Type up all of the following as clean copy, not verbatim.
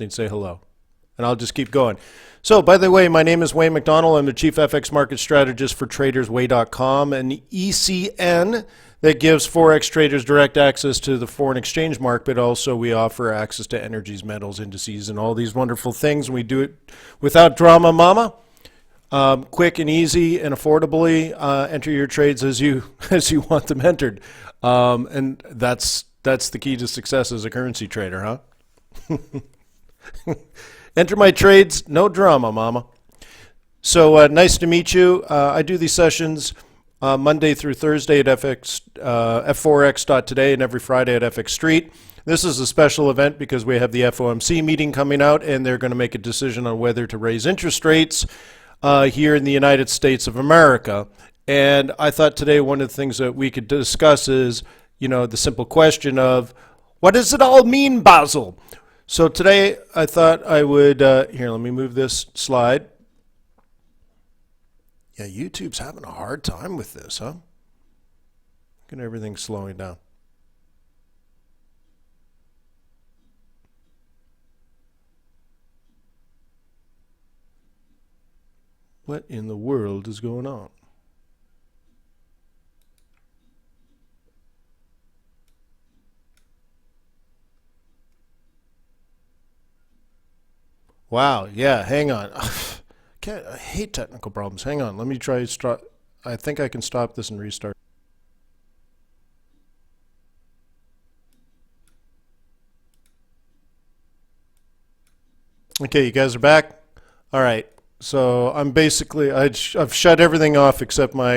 Then say hello. And I'll just keep going. So, by the way, my name is Wayne McDonald. I'm the Chief FX Market Strategist for TradersWay.com, an ECN that gives Forex traders direct access to the foreign exchange market, but also we offer access to energies, metals, indices, and all these wonderful things. We do it without drama, mama. Quick and easy and affordably. Enter your trades as you want them entered. And that's the key to success as a currency trader, huh? Enter my trades, no drama, mama. So nice to meet you. I do these sessions Monday through Thursday at Forex.Today and every Friday at FX Street. This is a special event because we have the FOMC meeting coming out, and they're going to make a decision on whether to raise interest rates here in the United States of America. And I thought today one of the things that we could discuss is, the simple question of, what does it all mean, Basel? So today I thought I would, here, let me move this slide. Yeah, YouTube's having a hard time with this, huh? Look at everything slowing down. What in the world is going on? Wow, yeah, hang on. I hate technical problems. Hang on, let me try start. I think I can stop this and restart. Okay, you guys are back? All right. So I'm basically, I've shut everything off except my,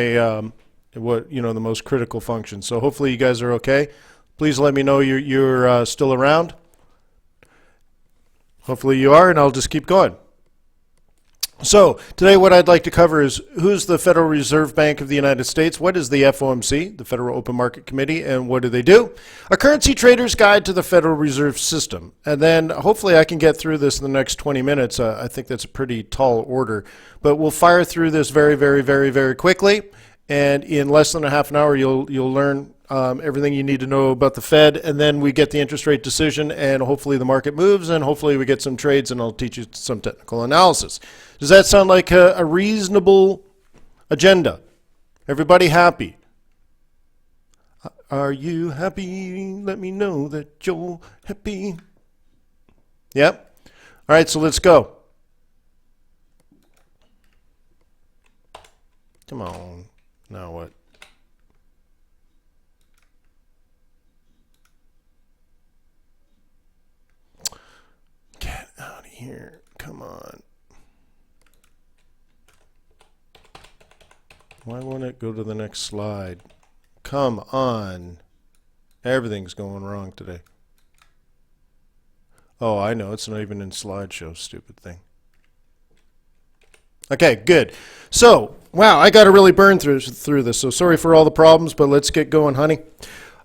the most critical functions. So hopefully you guys are okay. Please let me know you're still around. Hopefully you are, and I'll just keep going. So today what I'd like to cover is who's the Federal Reserve Bank of the United States, what is the FOMC, the Federal Open Market Committee, and what do they do? A currency trader's guide to the Federal Reserve System. And then hopefully I can get through this in the next 20 minutes. I think that's a pretty tall order. But we'll fire through this very, very, very, very quickly. And in less than a half an hour, you'll learn everything you need to know about the Fed, and then we get the interest rate decision, and hopefully the market moves, and hopefully we get some trades, and I'll teach you some technical analysis. Does that sound like a reasonable agenda? Everybody happy? Are you happy? Let me know that you're happy. Yep. All right, so let's go. Come on. Now what? Get out of here. Come on. Why won't it go to the next slide? Come on. Everything's going wrong today. Oh, I know. It's not even in slideshow, stupid thing. Okay, good. So, wow, I got to really burn through this. So sorry for all the problems, but let's get going, honey.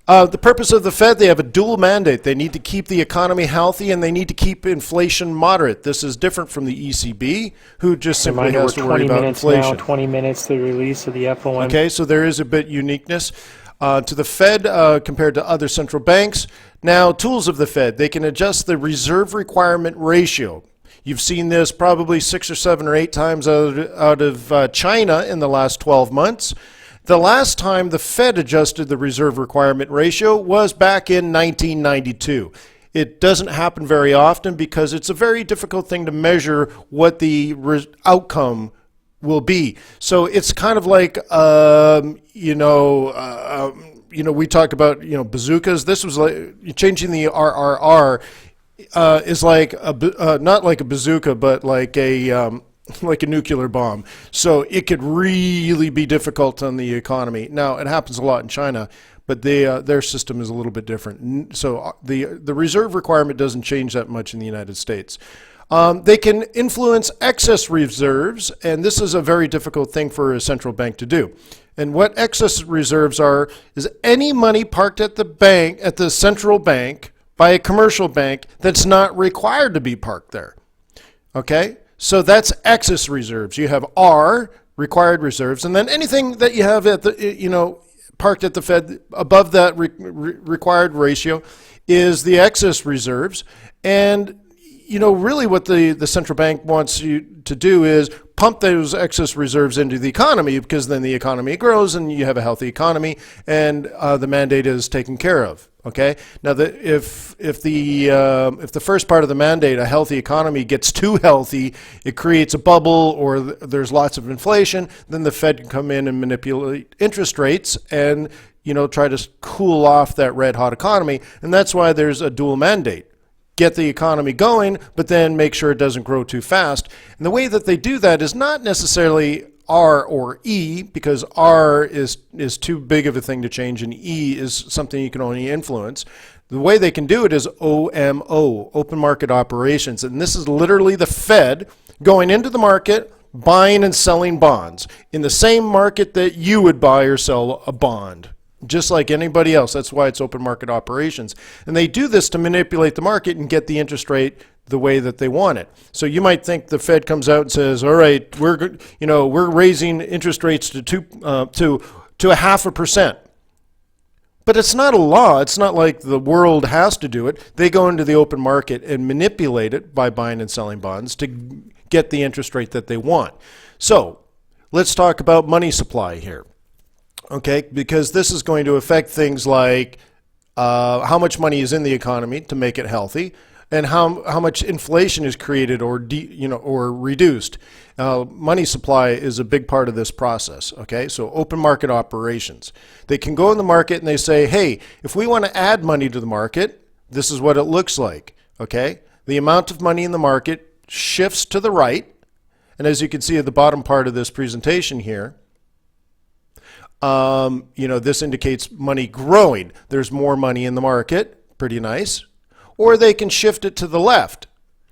The purpose of the Fed, they have a dual mandate. They need to keep the economy healthy, and they need to keep inflation moderate. This is different from the ECB, who just simply has to worry about inflation. Now, 20 minutes to the release of the FOMC. Okay, so there is a bit uniqueness to the Fed compared to other central banks. Now, tools of the Fed, they can adjust the reserve requirement ratio. You've seen this probably 6 or 7 or 8 times out of China in the last 12 months. The last time the Fed adjusted the reserve requirement ratio was back in 1992. It doesn't happen very often because it's a very difficult thing to measure what the outcome will be. So it's kind of like, we talk about, bazookas. This was like changing the RRR is like not like a bazooka, but like a nuclear bomb. So it could really be difficult on the economy. Now, it happens a lot in China, but their system is a little bit different. So the reserve requirement doesn't change that much in the United States. They can influence excess reserves, and this is a very difficult thing for a central bank to do. And what excess reserves are is any money parked at the bank, at the central bank, by a commercial bank that's not required to be parked there. Okay? So that's excess reserves. You have R, required reserves, and then anything that you have at the, parked at the Fed above that required ratio is the excess reserves. And, really what the central bank wants you to do is pump those excess reserves into the economy, because then the economy grows and you have a healthy economy, and the mandate is taken care of. Okay. Now, if the first part of the mandate, a healthy economy, gets too healthy, it creates a bubble, or there's lots of inflation, then the Fed can come in and manipulate interest rates and try to cool off that red hot economy, and that's why there's a dual mandate. Get the economy going, but then make sure it doesn't grow too fast. And the way that they do that is not necessarily R or E, because R is too big of a thing to change, and E is something you can only influence. The way they can do it is OMO, open market operations. And this is literally the Fed going into the market, buying and selling bonds in the same market that you would buy or sell a bond, just like anybody else. That's why it's open market operations. And they do this to manipulate the market and get the interest rate the way that they want it. So you might think the Fed comes out and says, all right, we're raising interest rates to 0.5%. But it's not a law. It's not like the world has to do it. They go into the open market and manipulate it by buying and selling bonds to get the interest rate that they want. So let's talk about money supply here. Okay, because this is going to affect things like how much money is in the economy to make it healthy, and how much inflation is created or reduced. Money supply is a big part of this process. Okay, so open market operations. They can go in the market and they say, hey, if we want to add money to the market, this is what it looks like. Okay, the amount of money in the market shifts to the right, and as you can see at the bottom part of this presentation here, this indicates money growing. There's more money in the market, pretty nice. Or they can shift it to the left.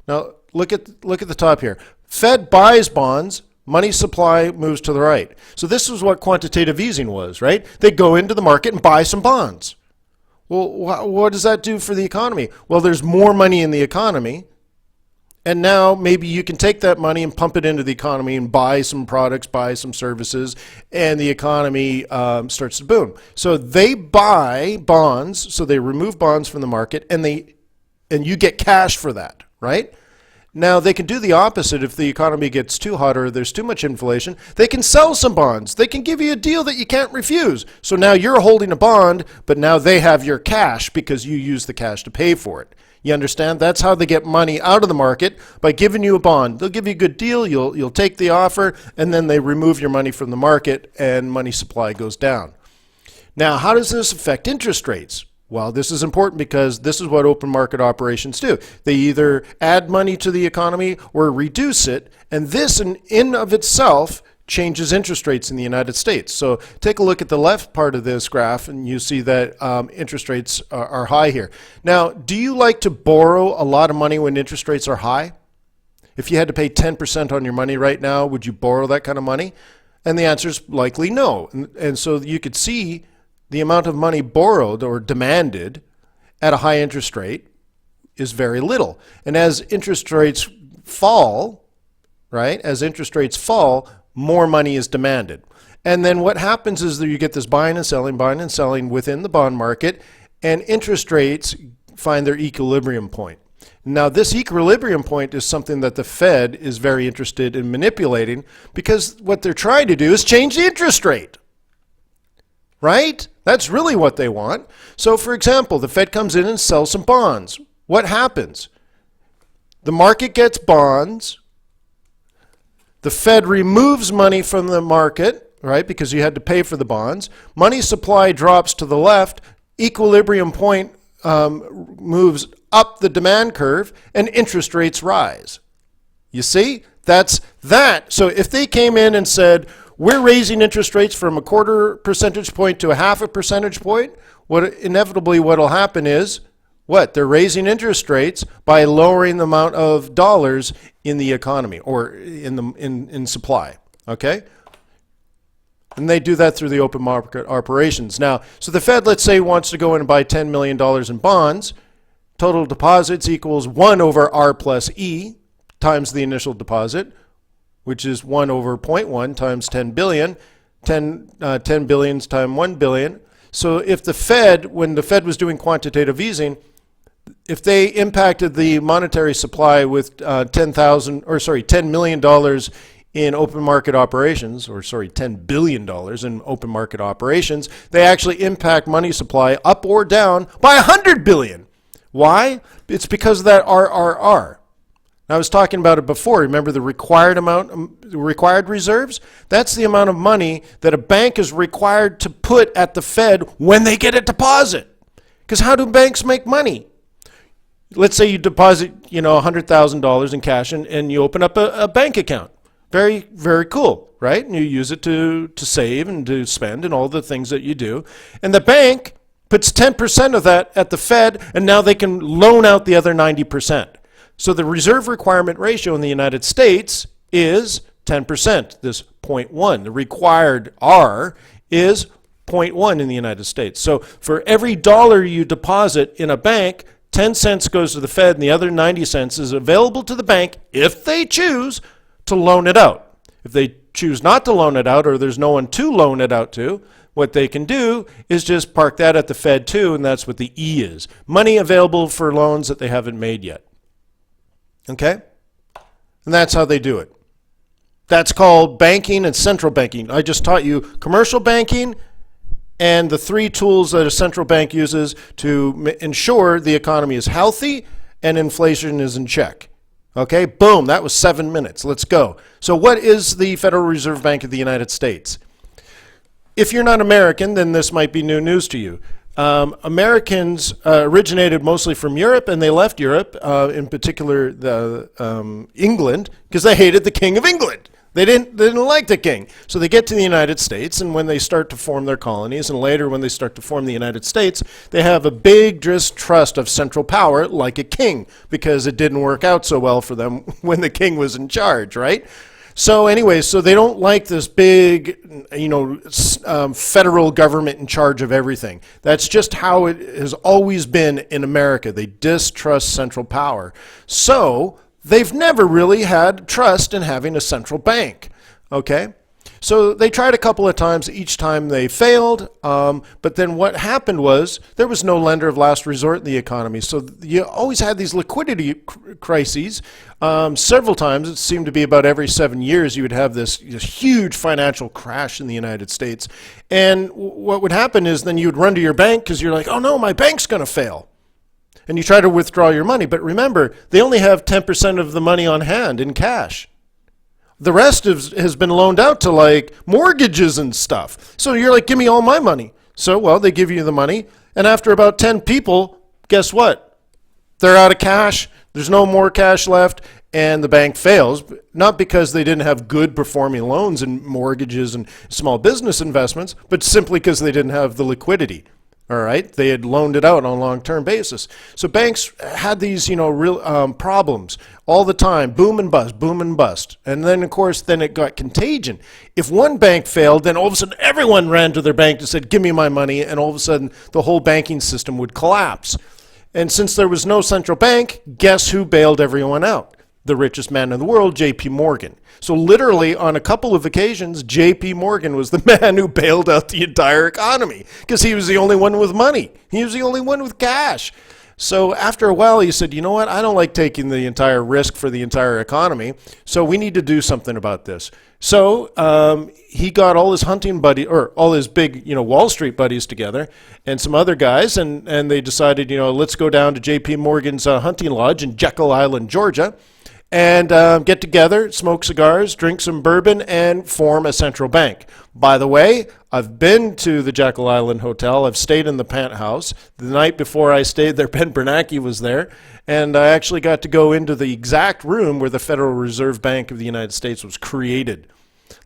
Now look at the top here. Fed buys bonds, money supply moves to the right. So this is what quantitative easing was, right? They go into the market and buy some bonds. Well, what does that do for the economy? Well, there's more money in the economy. And now maybe you can take that money and pump it into the economy and buy some products, buy some services, and the economy starts to boom. So they buy bonds, so they remove bonds from the market, and you get cash for that, right? Now they can do the opposite if the economy gets too hot or there's too much inflation. They can sell some bonds. They can give you a deal that you can't refuse. So now you're holding a bond, but now they have your cash because you use the cash to pay for it. You understand? That's how they get money out of the market, by giving you a bond. They'll give you a good deal, you'll take the offer, and then they remove your money from the market and money supply goes down. Now, how does this affect interest rates? Well, this is important because this is what open market operations do. They either add money to the economy or reduce it, and this in of itself changes interest rates in the United States. So take a look at the left part of this graph and you see that interest rates are high here. Now, do you like to borrow a lot of money when interest rates are high? If you had to pay 10% on your money right now, would you borrow that kind of money? And the answer is likely no. And so you could see the amount of money borrowed or demanded at a high interest rate is very little. And as interest rates fall, right, more money is demanded. And then what happens is that you get this buying and selling within the bond market, and interest rates find their equilibrium point. Now, this equilibrium point is something that the Fed is very interested in manipulating, because what they're trying to do is change the interest rate. Right? That's really what they want. So, for example, the Fed comes in and sells some bonds. What happens? The market gets bonds. The Fed removes money from the market, right, because you had to pay for the bonds. Money supply drops to the left. Equilibrium point moves up the demand curve, and interest rates rise. You see? That's that. So if they came in and said, we're raising interest rates from 1/4 percentage point to 1/2 percentage point, inevitably what will happen is, they're raising interest rates by lowering the amount of dollars in the economy or in supply, okay? And they do that through the open market operations. Now, so the Fed, let's say, wants to go in and buy $10 million in bonds. Total deposits equals 1 over R plus E times the initial deposit, which is 1 over 0.1 times 10 billion. 10 billions times 1 billion. So if the Fed, when the Fed was doing quantitative easing, if they impacted the monetary supply with $10 million in open market operations, $10 billion in open market operations, they actually impact money supply up or down by 100 billion. Why? It's because of that RRR. I was talking about it before. Remember the required amount, the required reserves? That's the amount of money that a bank is required to put at the Fed when they get a deposit. Because how do banks make money? Let's say you deposit, $100,000 in cash and you open up a bank account. Very, very cool, right? And you use it to save and to spend and all the things that you do. And the bank puts 10% of that at the Fed, and now they can loan out the other 90%. So the reserve requirement ratio in the United States is 10%, this 0.1. The required R is 0.1 in the United States. So for every dollar you deposit in a bank, 10 cents goes to the Fed and the other 90 cents is available to the bank if they choose to loan it out. If they choose not to loan it out or there's no one to loan it out to, what they can do is just park that at the Fed too, and that's what the E is. Money available for loans that they haven't made yet. Okay? And that's how they do it. That's called banking and central banking. I just taught you commercial banking and the three tools that a central bank uses to ensure the economy is healthy and inflation is in check. Okay, boom, that was 7 minutes. Let's go. So what is the Federal Reserve Bank of the United States? If you're not American, then this might be new news to you. Americans originated mostly from Europe, and they left Europe, in particular England, because they hated the King of England. They didn't like the king. So they get to the United States, and when they start to form their colonies, and later when they start to form the United States, they have a big distrust of central power like a king, because it didn't work out so well for them when the king was in charge, right? So anyway, so they don't like this big, federal government in charge of everything. That's just how it has always been in America. They distrust central power. So they've never really had trust in having a central bank, okay? So they tried a couple of times. Each time they failed. But then what happened was there was no lender of last resort in the economy. So you always had these liquidity crises. Several times, it seemed to be about every 7 years, you would have this huge financial crash in the United States. And what would happen is then you would run to your bank because you're like, oh no, my bank's going to fail. And you try to withdraw your money. But remember, they only have 10% of the money on hand in cash. The rest has been loaned out to like mortgages and stuff. So you're like, give me all my money. So, well, they give you the money. And after about 10 people, guess what? They're out of cash. There's no more cash left. And the bank fails, not because they didn't have good performing loans and mortgages and small business investments, but simply because they didn't have the liquidity. All right, they had loaned it out on a long-term basis. So banks had these, real problems all the time, boom and bust, boom and bust. And then, of course, then it got contagion. If one bank failed, then all of a sudden everyone ran to their bank and said, give me my money, and all of a sudden the whole banking system would collapse. And since there was no central bank, guess who bailed everyone out? The richest man in the world, J.P. Morgan. So literally on a couple of occasions, J.P. Morgan was the man who bailed out the entire economy because he was the only one with money. He was the only one with cash. So after a while, he said, you know what? I don't like taking the entire risk for the entire economy, so we need to do something about this. So he got all his hunting buddy, or all his big, Wall Street buddies together, and some other guys, and they decided, let's go down to J.P. Morgan's hunting lodge in Jekyll Island, Georgia, and get together, smoke cigars, drink some bourbon, and form a central bank. By the way, I've been to the Jekyll Island Hotel. I've stayed in the penthouse. The night before I stayed there, Ben Bernanke was there, and I actually got to go into the exact room where the Federal Reserve Bank of the United States was created.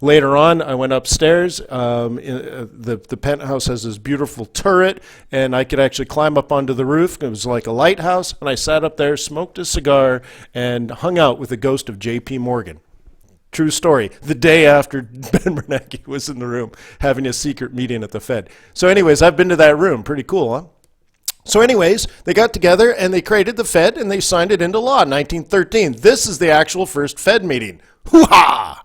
Later on, I went upstairs. The penthouse has this beautiful turret, and I could actually climb up onto the roof. It was like a lighthouse, and I sat up there, smoked a cigar, and hung out with the ghost of J.P. Morgan. True story. The day after Ben Bernanke was in the room having a secret meeting at the Fed. So anyways, I've been to that room. Pretty cool, huh? So anyways, they got together, and they created the Fed, and they signed it into law in 1913. This is the actual first Fed meeting. Hoo-ha!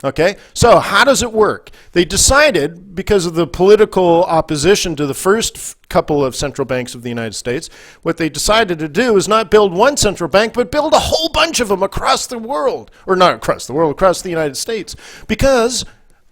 Okay, so how does it work? They decided, because of the political opposition to the first couple of central banks of the United States, what they decided to do is not build one central bank, but build a whole bunch of them across the world. Or not across the world, across the United States. Because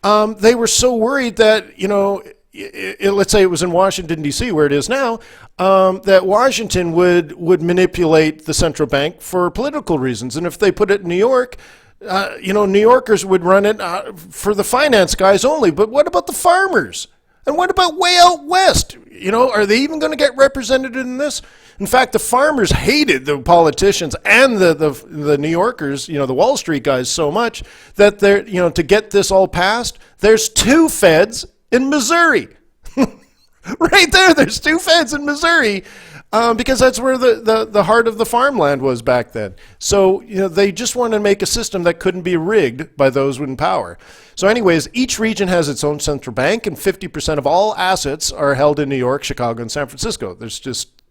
they were so worried that, let's say it was in Washington, D.C., where it is now, that Washington would manipulate the central bank for political reasons. And if they put it in New York, New Yorkers would run it for the finance guys only. But what about the farmers? And what about way out west? Are they even going to get represented in this? In fact, the farmers hated the politicians and the New Yorkers, the Wall Street guys so much that they're, to get this all passed, there's two feds in Missouri. Right there, there's two feds in Missouri. Because that's where the heart of the farmland was back then. So, they just wanted to make a system that couldn't be rigged by those in power. So anyways, each region has its own central bank, and 50% of all assets are held in New York, Chicago, and San Francisco.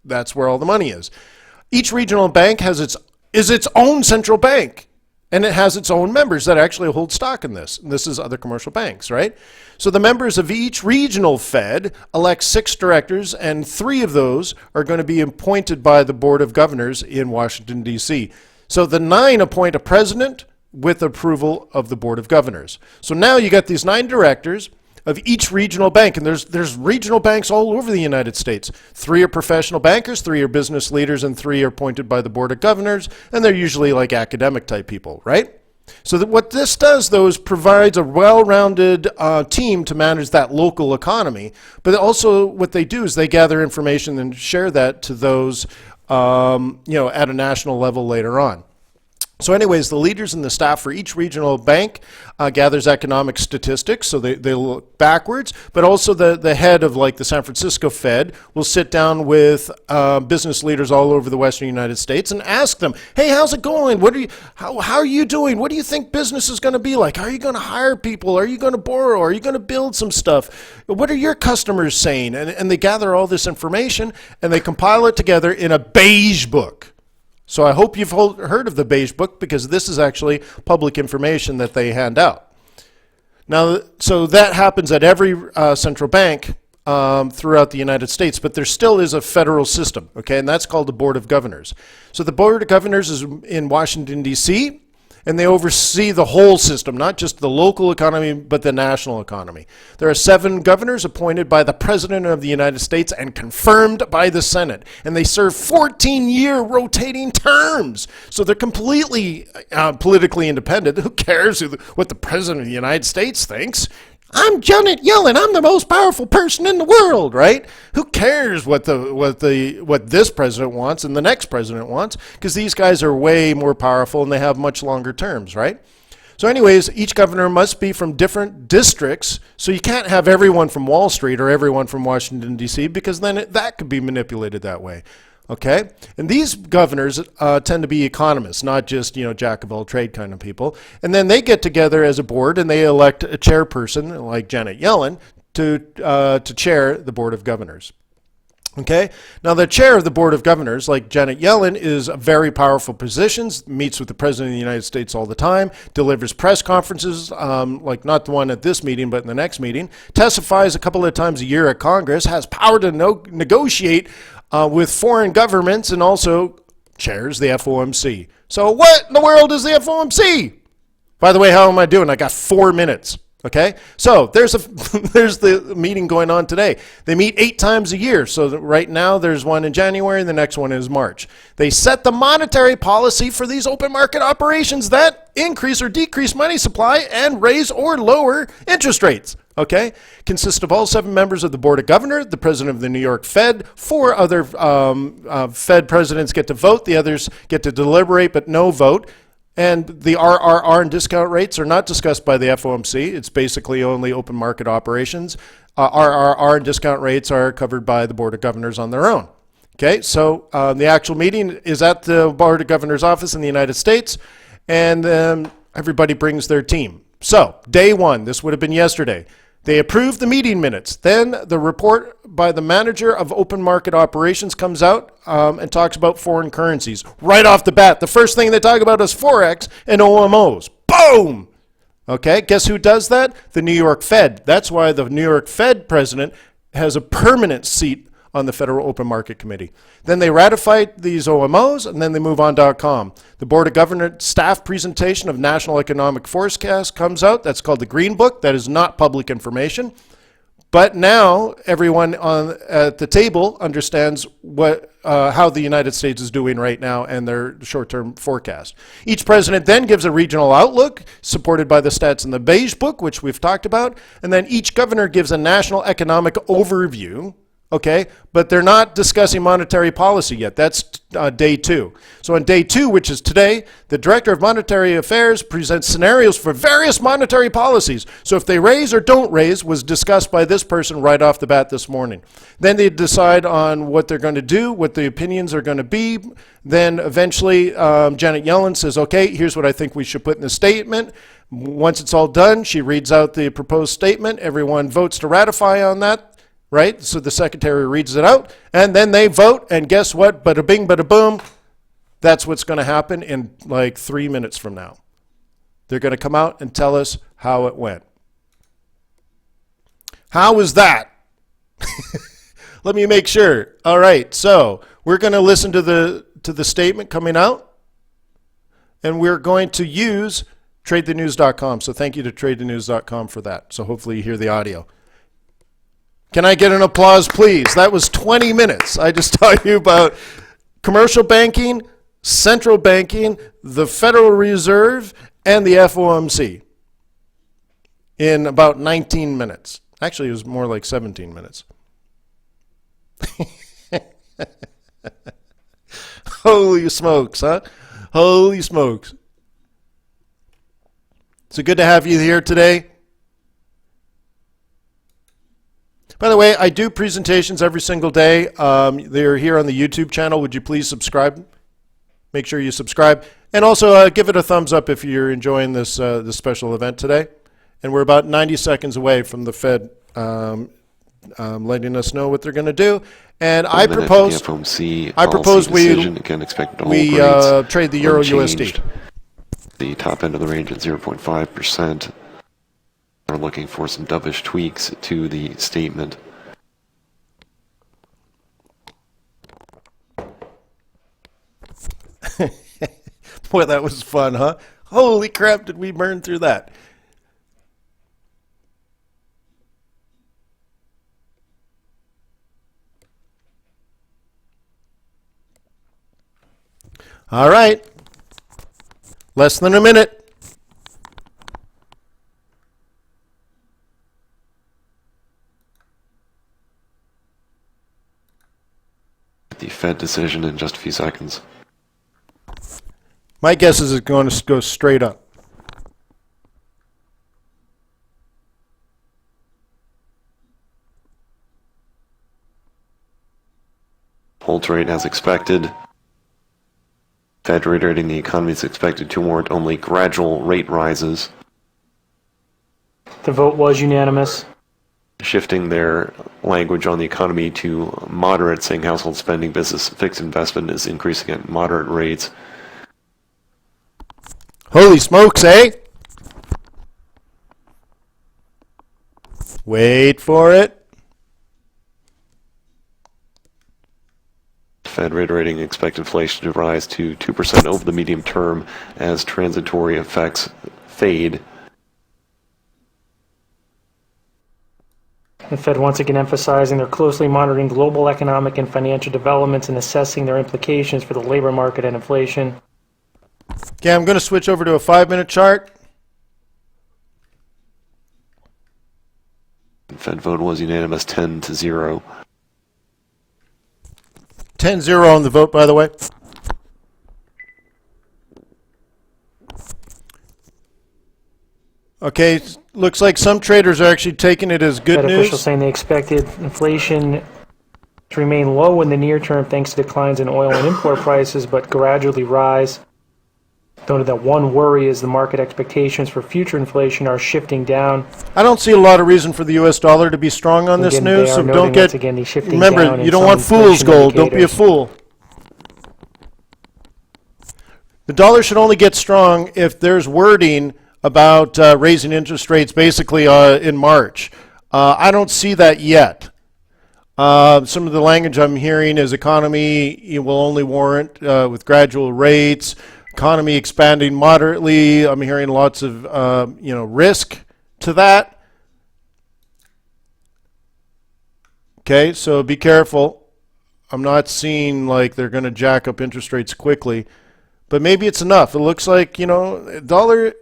That's where all the money is. Each regional bank is its own central bank. And it has its own members that actually hold stock in this. And this is other commercial banks, right? So the members of each regional Fed elect 6 directors, and 3 of those are going to be appointed by the Board of Governors in Washington, D.C. So the 9 appoint a president with approval of the Board of Governors. So now you got these 9 directors of each regional bank, and there's regional banks all over the United States. 3 are professional bankers, 3 are business leaders, and 3 are appointed by the Board of Governors, and they're usually like academic type people, right? So what this does, though, is provides a well-rounded team to manage that local economy, but also what they do is they gather information and share that to those, at a national level later on. So anyways, the leaders and the staff for each regional bank gathers economic statistics, so they look backwards, but also the head of like the San Francisco Fed will sit down with business leaders all over the Western United States and ask them, hey, how's it going? How are you doing? What do you think business is going to be like? Are you going to hire people? Are you going to borrow? Are you going to build some stuff? What are your customers saying? And they gather all this information and they compile it together in a beige book. So I hope you've heard of the Beige Book, because this is actually public information that they hand out. Now, so that happens at every central bank throughout the United States, but there still is a federal system, okay, and that's called the Board of Governors. So the Board of Governors is in Washington, D.C., and they oversee the whole system, not just the local economy, but the national economy. There are 7 governors appointed by the President of the United States and confirmed by the Senate. And they serve 14-year rotating terms. So they're completely politically independent. Who cares what the President of the United States thinks? I'm Janet Yellen. I'm the most powerful person in the world, right? Who cares what this president wants and the next president wants? Because these guys are way more powerful and they have much longer terms, right? So anyways, each governor must be from different districts, so you can't have everyone from Wall Street or everyone from Washington, D.C., because then that could be manipulated that way. Okay, and these governors tend to be economists, not just, jack of all trade kind of people. And then they get together as a board and they elect a chairperson like Janet Yellen to chair the Board of Governors. Okay, now the chair of the Board of Governors, like Janet Yellen, is a very powerful position, meets with the President of the United States all the time, delivers press conferences, like not the one at this meeting, but in the next meeting, testifies a couple of times a year at Congress, has power to negotiate with foreign governments, and also chairs the FOMC. So what in the world is the FOMC? By the way, how am I doing? I got 4 minutes. Okay, so there's the meeting going on today. They meet 8 times a year. So right now there's one in January and the next one is March. They set the monetary policy for these open market operations that increase or decrease money supply and raise or lower interest rates. Okay, consists of all 7 members of the Board of Governors, the president of the New York Fed, 4 other Fed presidents get to vote. The others get to deliberate but no vote. And the RRR and discount rates are not discussed by the FOMC. It's basically only open market operations. RRR and discount rates are covered by the Board of Governors on their own. Okay, so the actual meeting is at the Board of Governors office in the United States, and everybody brings their team. So, day 1, this would have been yesterday. They approved the meeting minutes. Then the report by the manager of open market operations comes out and talks about foreign currencies. Right off the bat, the first thing they talk about is Forex and OMOs. Boom! Okay, guess who does that? The New York Fed. That's why the New York Fed president has a permanent seat on the Federal Open Market Committee. Then they ratify these OMOs, and then they move on to .com. The Board of Governors staff presentation of National Economic Forecast comes out. That's called the Green Book. That is not public information. But now everyone at the table understands how the United States is doing right now and their short-term forecast. Each president then gives a regional outlook supported by the stats in the Beige Book, which we've talked about. And then each governor gives a national economic overview. Okay, but they're not discussing monetary policy yet. That's day 2. So on day 2, which is today, the Director of Monetary Affairs presents scenarios for various monetary policies. So if they raise or don't raise was discussed by this person right off the bat this morning. Then they decide on what they're going to do, what the opinions are going to be. Then eventually Janet Yellen says, okay, here's what I think we should put in the statement. Once it's all done, she reads out the proposed statement. Everyone votes to ratify on that. Right? So the secretary reads it out, and then they vote, and guess what? Bada bing, bada boom. That's what's going to happen in like 3 minutes from now. They're going to come out and tell us how it went. How was that? Let me make sure. All right, so we're going to listen to the statement coming out, and we're going to use TradeTheNews.com. So thank you to TradeTheNews.com for that. So hopefully you hear the audio. Can I get an applause, please? That was 20 minutes. I just taught you about commercial banking, central banking, the Federal Reserve, and the FOMC in about 19 minutes. Actually, it was more like 17 minutes. Holy smokes, huh? Holy smokes. So good to have you here today. By the way, I do presentations every single day. They're here on the YouTube channel. Would you please subscribe? Make sure you subscribe. And also give it a thumbs up if you're enjoying this special event today. And we're about 90 seconds away from the Fed letting us know what they're going to do. And I propose we trade the Euro USD. The top end of the range at 0.5%. Are looking for some dovish tweaks to the statement. Boy, that was fun, huh? Holy crap, did we burn through that? All right. Less than a minute. The Fed decision in just a few seconds. My guess is it's going to go straight up. Hold rate as expected. Fed reiterating the economy is expected to warrant only gradual rate rises. The vote was unanimous. Shifting their language on the economy to moderate, saying household spending, business, fixed investment is increasing at moderate rates. Holy smokes, eh? Wait for it. Fed reiterating expect inflation to rise to 2% over the medium term as transitory effects fade. The Fed once again emphasizing they're closely monitoring global economic and financial developments and assessing their implications for the labor market and inflation. Okay, I'm going to switch over to a 5-minute chart. Fed vote was unanimous, 10-0. 10-0 on the vote, by the way. Okay, looks like some traders are actually taking it as good Fed news. officials saying they expected inflation to remain low in the near term thanks to declines in oil and import prices, but gradually rise. Noted that one worry is the market expectations for future inflation are shifting down. I don't see a lot of reason for the U.S. dollar to be strong on this Again, news, they are so noting don't get. once again the shifting Remember, down in you don't some want fool's inflation gold. Don't be a indicators. fool. The dollar should only get strong if there's wording about raising interest rates basically in March. I don't see that yet. Some of the language I'm hearing is economy will only warrant with gradual rates, economy expanding moderately. I'm hearing lots of risk to that. Okay, so be careful. I'm not seeing like they're going to jack up interest rates quickly, but maybe it's enough. It looks like dollar.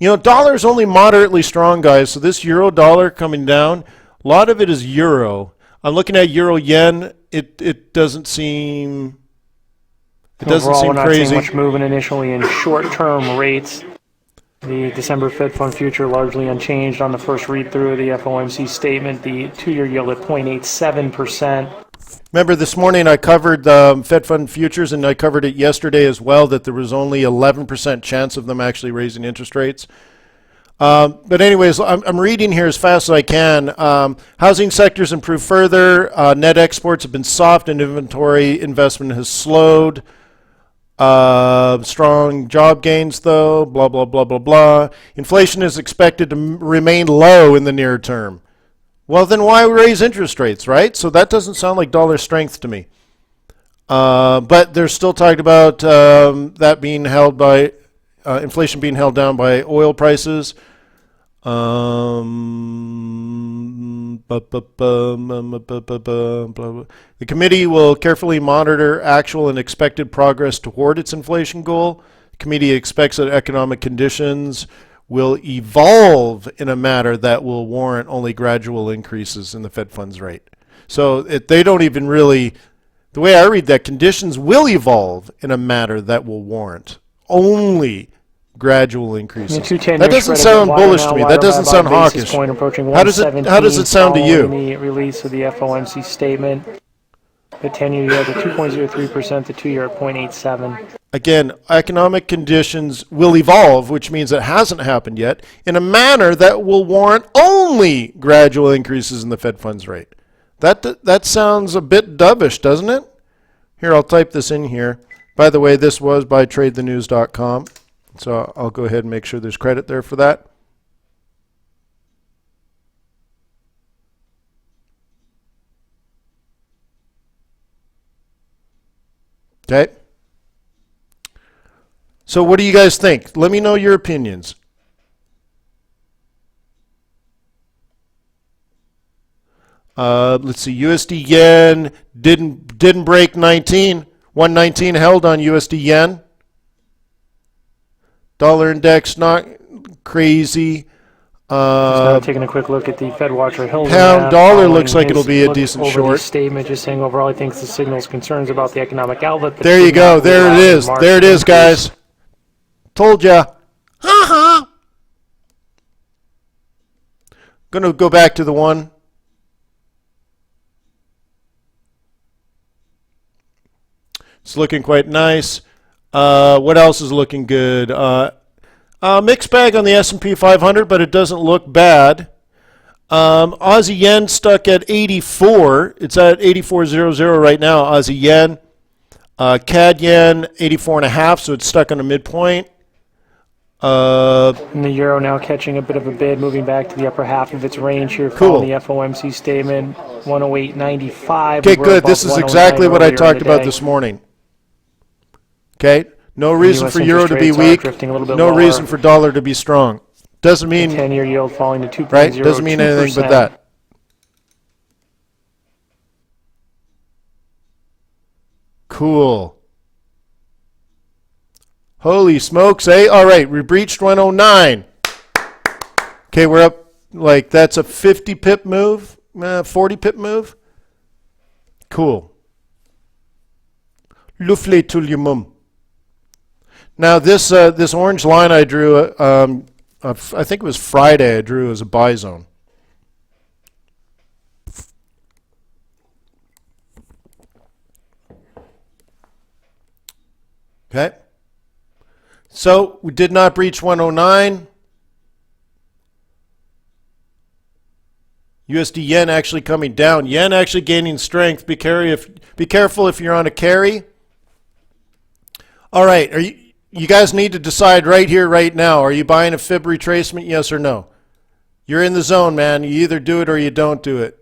Dollar is only moderately strong, guys. So this euro dollar coming down, a lot of it is euro. I'm looking at euro yen. It doesn't seem. It doesn't Overall, seem we're not crazy. seeing much movement initially in short-term rates. The December Fed Fund future largely unchanged on the first read-through of the FOMC statement. The 2-year yield at 0.87%. Remember, this morning I covered the Fed Fund futures, and I covered it yesterday as well, that there was only 11% chance of them actually raising interest rates. But anyways, I'm reading here as fast as I can. Housing sectors improve further. Net exports have been soft, and inventory investment has slowed. Strong job gains, though. Blah, blah, blah, blah, blah. Inflation is expected to remain low in the near term. Well, then why raise interest rates, right? So that doesn't sound like dollar strength to me. But they're still talking about that being held by inflation being held down by oil prices. The committee will carefully monitor actual and expected progress toward its inflation goal. The committee expects that economic conditions will evolve in a manner that will warrant only gradual increases in the Fed funds rate. So they don't even really, the way I read that, conditions will evolve in a manner that will warrant only gradual increases. That doesn't sound bullish to me. That doesn't sound hawkish. How does it sound to you? The release of the FOMC statement, the 10-year yield at 2.03%, the 2-year at 0.87. Again, economic conditions will evolve, which means it hasn't happened yet, in a manner that will warrant only gradual increases in the Fed funds rate. That sounds a bit dovish, doesn't it? Here, I'll type this in here. By the way, this was by TradeTheNews.com, so I'll go ahead and make sure there's credit there for that. Okay. So what do you guys think? Let me know your opinions. Let's see. USD yen didn't break 19. 119 held on USD yen. Dollar index not crazy. Taking a quick look at the Fed Watcher Hill. Pound dollar looks like it'll be a decent short. Statement just saying overall he thinks the signals concerns about the economic outlook. There you go. There it is. There it is, guys. Told ya. Ha-ha. Gonna go back to the one. It's looking quite nice. What else is looking good? Mixed bag on the S&P 500, but it doesn't look bad. Aussie yen stuck at 84. It's at 84.00 right now, Aussie yen. CAD yen, 84.5, so it's stuck on a midpoint. And the euro now catching a bit of a bid, moving back to the upper half of its range here. Following the FOMC statement, 108.95. Okay, good. This is exactly what I talked about this morning. Okay, no reason for euro to be weak. No reason for dollar to be strong. Doesn't mean 10-year yield falling to 2.02%. Right? Doesn't mean anything but that. Cool. Holy smokes, eh? All right, we breached 109. Okay, we're up, like, that's a 50 pip move, 40 pip move. Cool. Lovely tulium. Now, this orange line I drew, I think it was Friday I drew as a buy zone. Okay. So we did not breach 109. USD yen actually coming down. Yen actually gaining strength. Be careful if you're on a carry. All right. You guys need to decide right here, right now. Are you buying a fib retracement, yes or no? You're in the zone, man. You either do it or you don't do it.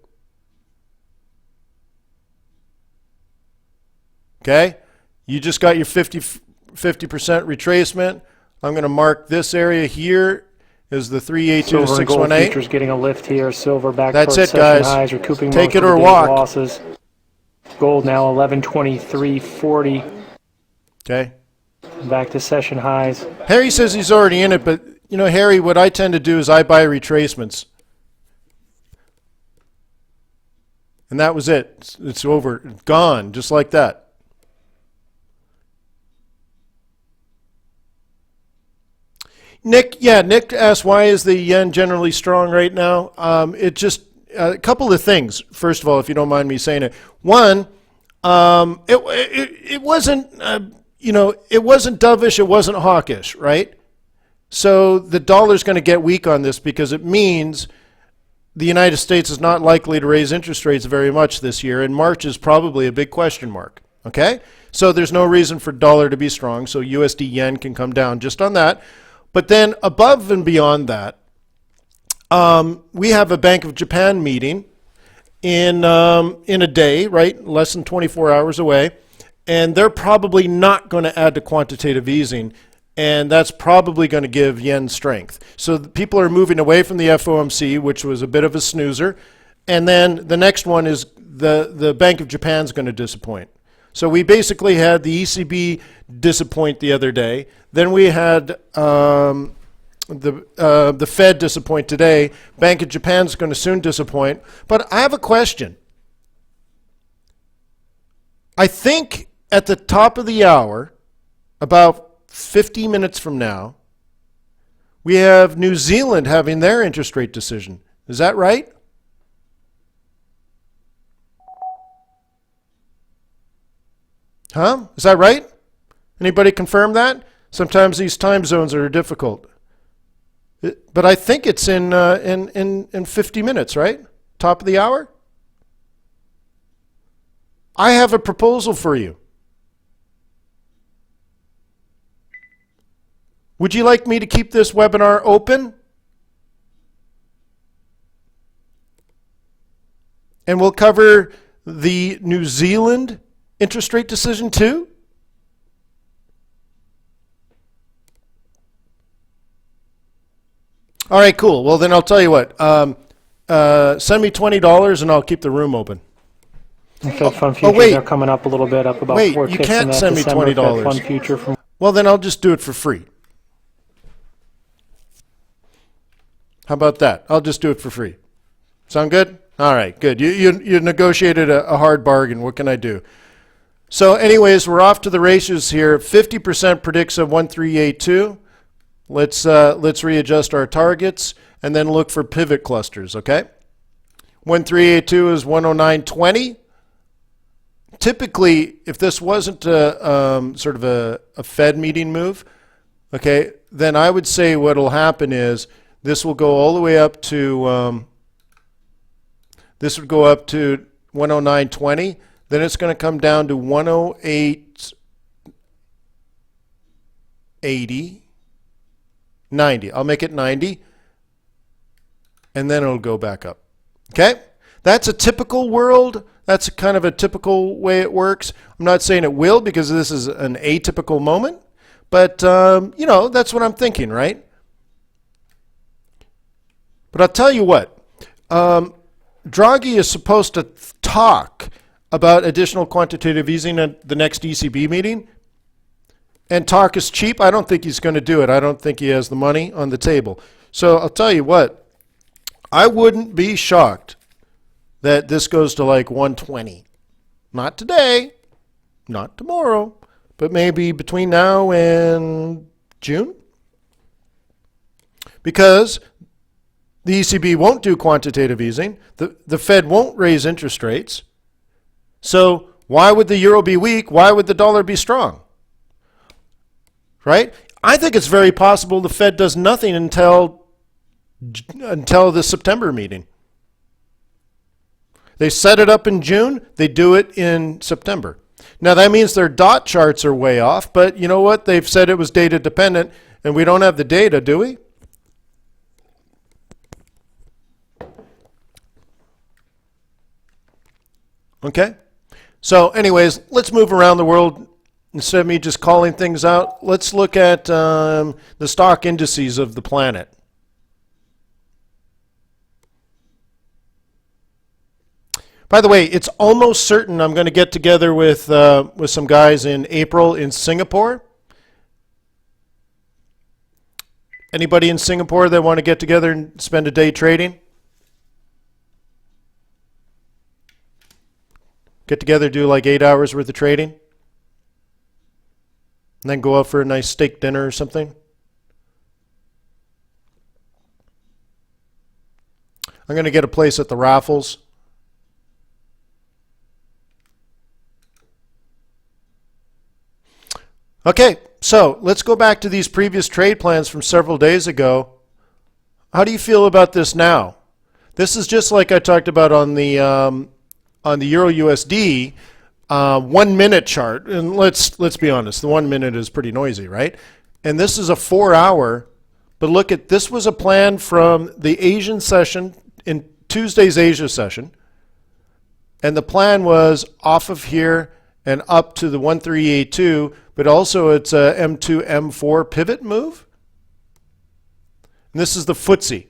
Okay? You just got your 50% retracement. I'm going to mark this area here as the 382 to Silver and gold 618. futures getting a lift here. Silver back That's towards it, session guys. highs, recouping Take most it of or the day's walk. losses. Gold now 1123.40. Okay? Back to session highs. Harry says he's already in it, but, you know, Harry, what I tend to do is I buy retracements. And that was it. It's over. Gone, just like that. Nick asked, why is the yen generally strong right now? It just, a couple of things. First of all, if you don't mind me saying it. One, it wasn't, it wasn't dovish, it wasn't hawkish, right? So the dollar's going to get weak on this because it means the United States is not likely to raise interest rates very much this year, and March is probably a big question mark, okay? So there's no reason for dollar to be strong, so USD yen can come down just on that. But then above and beyond that, we have a Bank of Japan meeting in a day, right? Less than 24 hours away. And they're probably not going to add to quantitative easing. And that's probably going to give yen strength. So people are moving away from the FOMC, which was a bit of a snoozer. And then the next one is the Bank of Japan's going to disappoint. So we basically had the ECB disappoint the other day. Then we had the Fed disappoint today. Bank of Japan's going to soon disappoint. But I have a question. I think at the top of the hour, about 50 minutes from now, we have New Zealand having their interest rate decision. Is that right? Huh? Is that right? Anybody confirm that? Sometimes these time zones are difficult. But I think it's in 50 minutes, right? Top of the hour? I have a proposal for you. Would you like me to keep this webinar open? And we'll cover the New Zealand interest rate decision too? All right, cool. Well, then I'll tell you what. Send me $20 and I'll keep the room open. Fed fund futures are coming up a little bit, up about 4 you ticks can't in that send me December $20. Fed fund future from. Well, then I'll just do it for free. How about that? I'll just do it for free. Sound good? All right, good. You negotiated a hard bargain. What can I do? So anyways, we're off to the races here. 50% predicts a 1382. Let's readjust our targets and then look for pivot clusters, okay? 1382 is 109.20. Typically, if this wasn't sort of a Fed meeting move, okay, then I would say what will happen is this will go all the way up to, this would go up to 109.20. Then it's going to come down to 108.80, 90. I'll make it 90, and then it'll go back up. Okay? That's a typical world. That's kind of a typical way it works. I'm not saying it will because this is an atypical moment, but you know, that's what I'm thinking, right? But I'll tell you what, Draghi is supposed to talk about additional quantitative easing at the next ECB meeting, and talk is cheap. I don't think he's going to do it. I don't think he has the money on the table. So I'll tell you what, I wouldn't be shocked that this goes to like 120. Not today, not tomorrow, but maybe between now and June. Because the ECB won't do quantitative easing. The Fed won't raise interest rates. So why would the euro be weak? Why would the dollar be strong? Right? I think it's very possible the Fed does nothing until the September meeting. They set it up in June, they do it in September. Now that means their dot charts are way off, but you know what? They've said it was data dependent, and we don't have the data, do we? Okay. So anyways, let's move around the world. Instead of me just calling things out, let's look at the stock indices of the planet. By the way, it's almost certain I'm going to get together with some guys in April in Singapore. Anybody in Singapore that want to get together and spend a day trading? Get together, do like 8 hours worth of trading, and then go out for a nice steak dinner or something. I'm going to get a place at the Raffles. Okay, so let's go back to these previous trade plans from several days ago. How do you feel about this now? This is just like I talked about on the Euro USD 1 minute chart, and let's be honest, the 1 minute is pretty noisy, right? And this is a 4 hour, but look at this was a plan from the Asian session in Tuesday's Asia session, and the plan was off of here and up to the 1382, but also it's a M2 M4 pivot move. And this is the FTSE.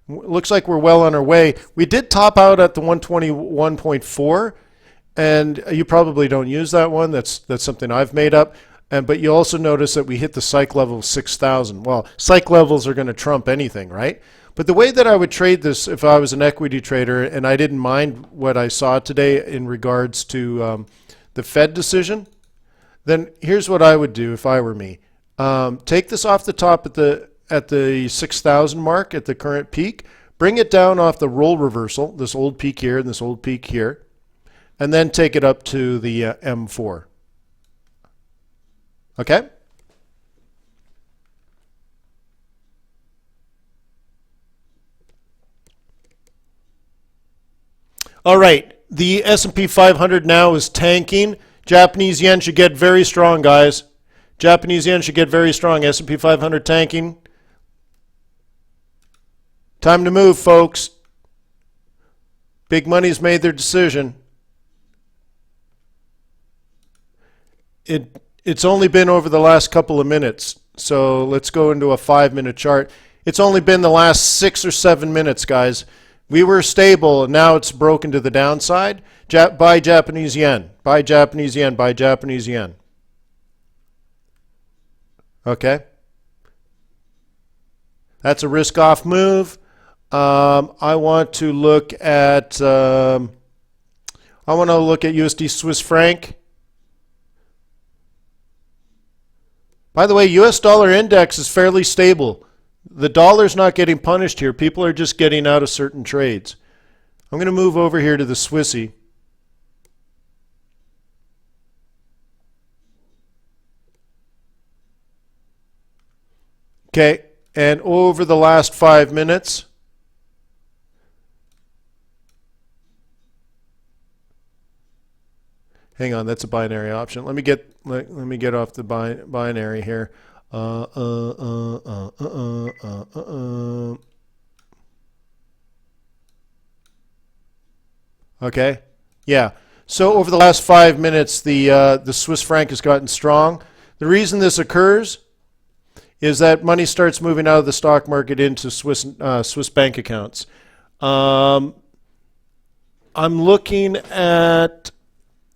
Looks like we're well on our way. We did top out at the 121.4, and you probably don't use that one. That's something I've made up. But you also notice that we hit the psych level of 6,000. Well, psych levels are going to trump anything, right? But the way that I would trade this if I was an equity trader and I didn't mind what I saw today in regards to the Fed decision, then here's what I would do if I were me. Take this off the top at the 6,000 mark at the current peak, bring it down off the roll reversal, this old peak here and this old peak here, and then take it up to the M4. Okay? All right, the S&P 500 now is tanking. Japanese yen should get very strong, guys. Japanese yen should get very strong. S&P 500 tanking. Time to move, folks. Big money's made their decision. It's only been over the last couple of minutes, so let's go into a 5-minute chart. It's only been the last 6 or 7 minutes, guys. We were stable, and now it's broken to the downside. Buy Japanese yen. Buy Japanese yen. Buy Japanese yen. Okay? That's a risk-off move. I want to look at USD Swiss franc. By the way, US dollar index is fairly stable. The dollar's not getting punished here. People are just getting out of certain trades. I'm going to move over here to the Swissy. Okay, and over the last 5 minutes, hang on, that's a binary option. Let me get off the binary here. Okay, yeah. So over the last 5 minutes, the Swiss franc has gotten strong. The reason this occurs is that money starts moving out of the stock market into Swiss bank accounts. I'm looking at.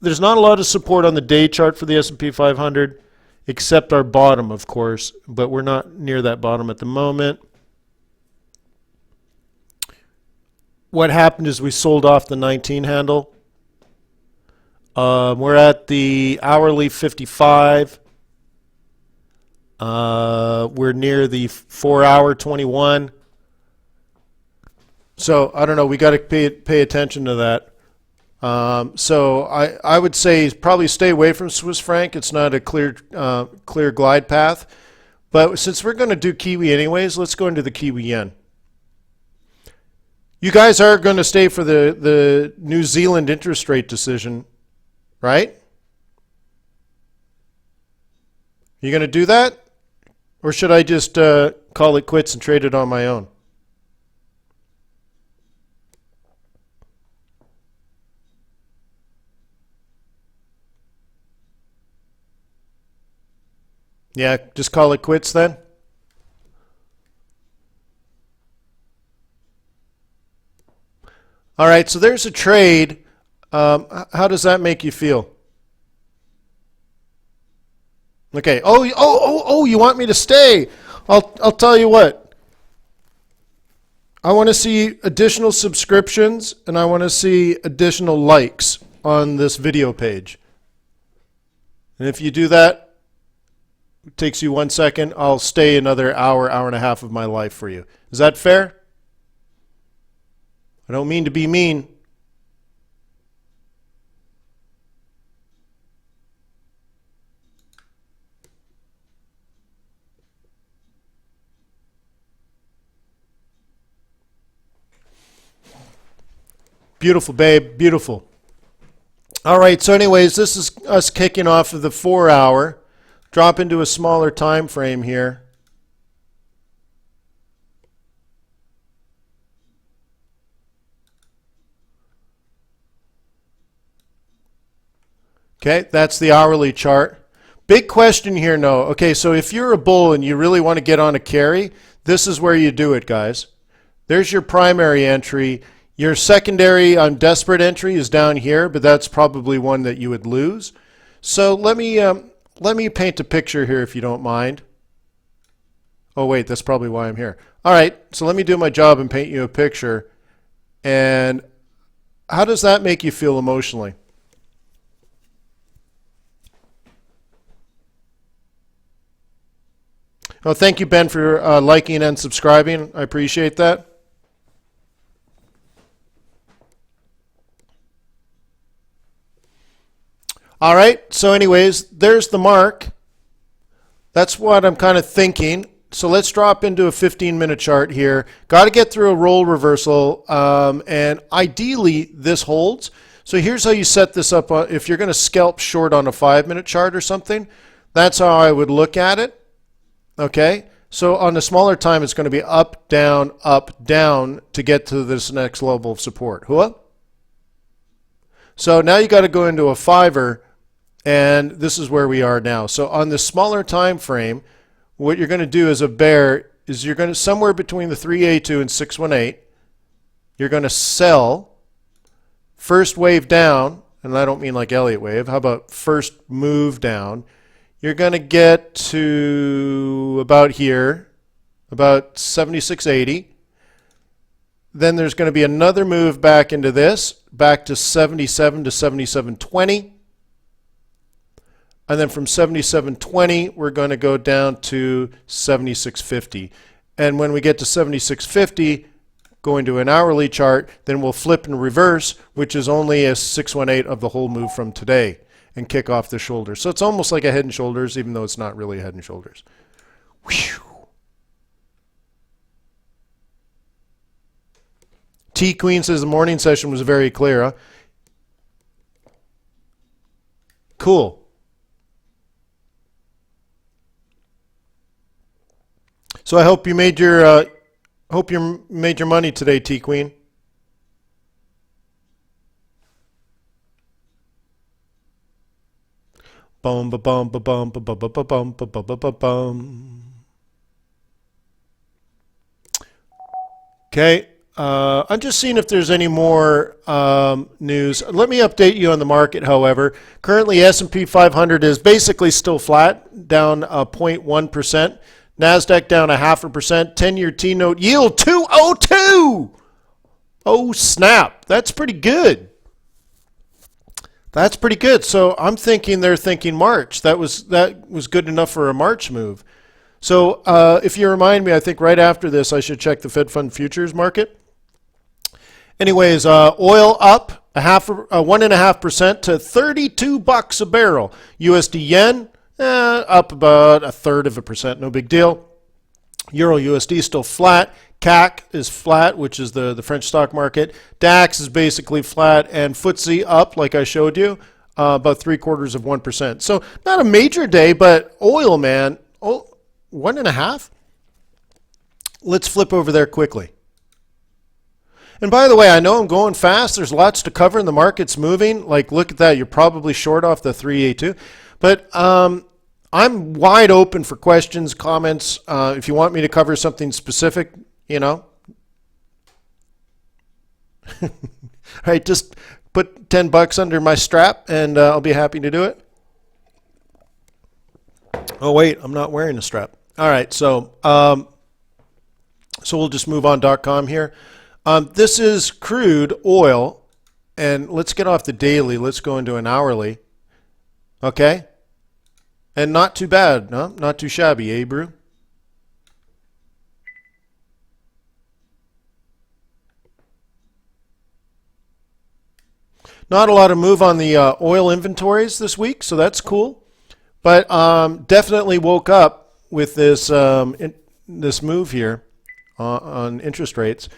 There's not a lot of support on the day chart for the S&P 500, except our bottom, of course, but we're not near that bottom at the moment. What happened is we sold off the 19 handle. We're at the hourly 55. We're near the 4-hour 21. So I don't know. We got to pay attention to that. So I would say probably stay away from Swiss franc. It's not a clear glide path. But since we're going to do Kiwi anyways, let's go into the Kiwi yen. You guys are going to stay for the New Zealand interest rate decision, right? You going to do that? Or should I just call it quits and trade it on my own? Yeah, just call it quits then? All right, so there's a trade. How does that make you feel? Okay. Oh, you want me to stay? I'll tell you what. I want to see additional subscriptions and I want to see additional likes on this video page. And if you do that, it takes you 1 second, I'll stay another hour, hour and a half of my life for you. Is that fair? I don't mean to be mean. Beautiful, babe. Beautiful. All right. So anyways, this is us kicking off of the 4 hour. Drop into a smaller time frame here. Okay, that's the hourly chart. Big question here, no. Okay, so if you're a bull and you really want to get on a carry, this is where you do it, guys. There's your primary entry. Your secondary desperate entry is down here, but that's probably one that you would lose. So let me paint a picture here if you don't mind. Oh wait, that's probably why I'm here. All right, so let me do my job and paint you a picture. And how does that make you feel emotionally? Oh, thank you, Ben, for liking and subscribing. I appreciate that. All right, so anyways, there's the mark. That's what I'm kind of thinking. So let's drop into a 15-minute chart here. Got to get through a roll reversal, and ideally this holds. So here's how you set this up. If you're going to scalp short on a 5-minute chart or something, that's how I would look at it. Okay, so on the smaller time, it's going to be up, down, to get to this next level of support. Hua? So now you got to go into a 5-er, and this is where we are now. So on the smaller time frame, what you're going to do as a bear is you're going to, somewhere between the 3A2 and 618, you're going to sell first wave down, and I don't mean like Elliott wave. How about first move down? You're going to get to about here, about 76.80. Then there's going to be another move back into this, back to 77 to 77.20. And then from 77.20, we're going to go down to 76.50. And when we get to 76.50, going to an hourly chart, then we'll flip and reverse, which is only a 618 of the whole move from today, and kick off the shoulders. So it's almost like a head and shoulders, even though it's not really a head and shoulders. Whew. T Queen says the morning session was very clear. Huh? Cool. So I hope you made your money today, T Queen. Bum ba bum ba bum ba ba ba ba bum ba ba ba ba bum. Okay. I'm just seeing if there's any more news. Let me update you on the market, however. Currently, S&P 500 is basically still flat, down 0.1%. NASDAQ down 0.5%. 10-year T-note yield 202. Oh, snap. That's pretty good. That's pretty good. So I'm thinking they're thinking March. That was good enough for a March move. So if you remind me, I think right after this I should check the Fed Fund futures market. Anyways, oil up 1.5% to $32 a barrel. USD yen up about 1/3%, no big deal. Euro USD still flat. CAC is flat, which is the French stock market. DAX is basically flat, and FTSE up, like I showed you, about 0.75%. So not a major day, but oil, man, 1.5. Let's flip over there quickly. And by the way, I know I'm going fast. There's lots to cover and the market's moving. Like, look at that. You're probably short off the 382. But I'm wide open for questions, comments. If you want me to cover something specific, you know. All right, just put $10 under my strap and I'll be happy to do it. Oh, wait, I'm not wearing a strap. All right, so we'll just move on .com here. This is crude oil, and let's get off the daily. Let's go into an hourly. Okay? And not too bad, no? Not too shabby, eh, Brew? Not a lot of move on the oil inventories this week, so that's cool. But definitely woke up with this this move here on interest rates.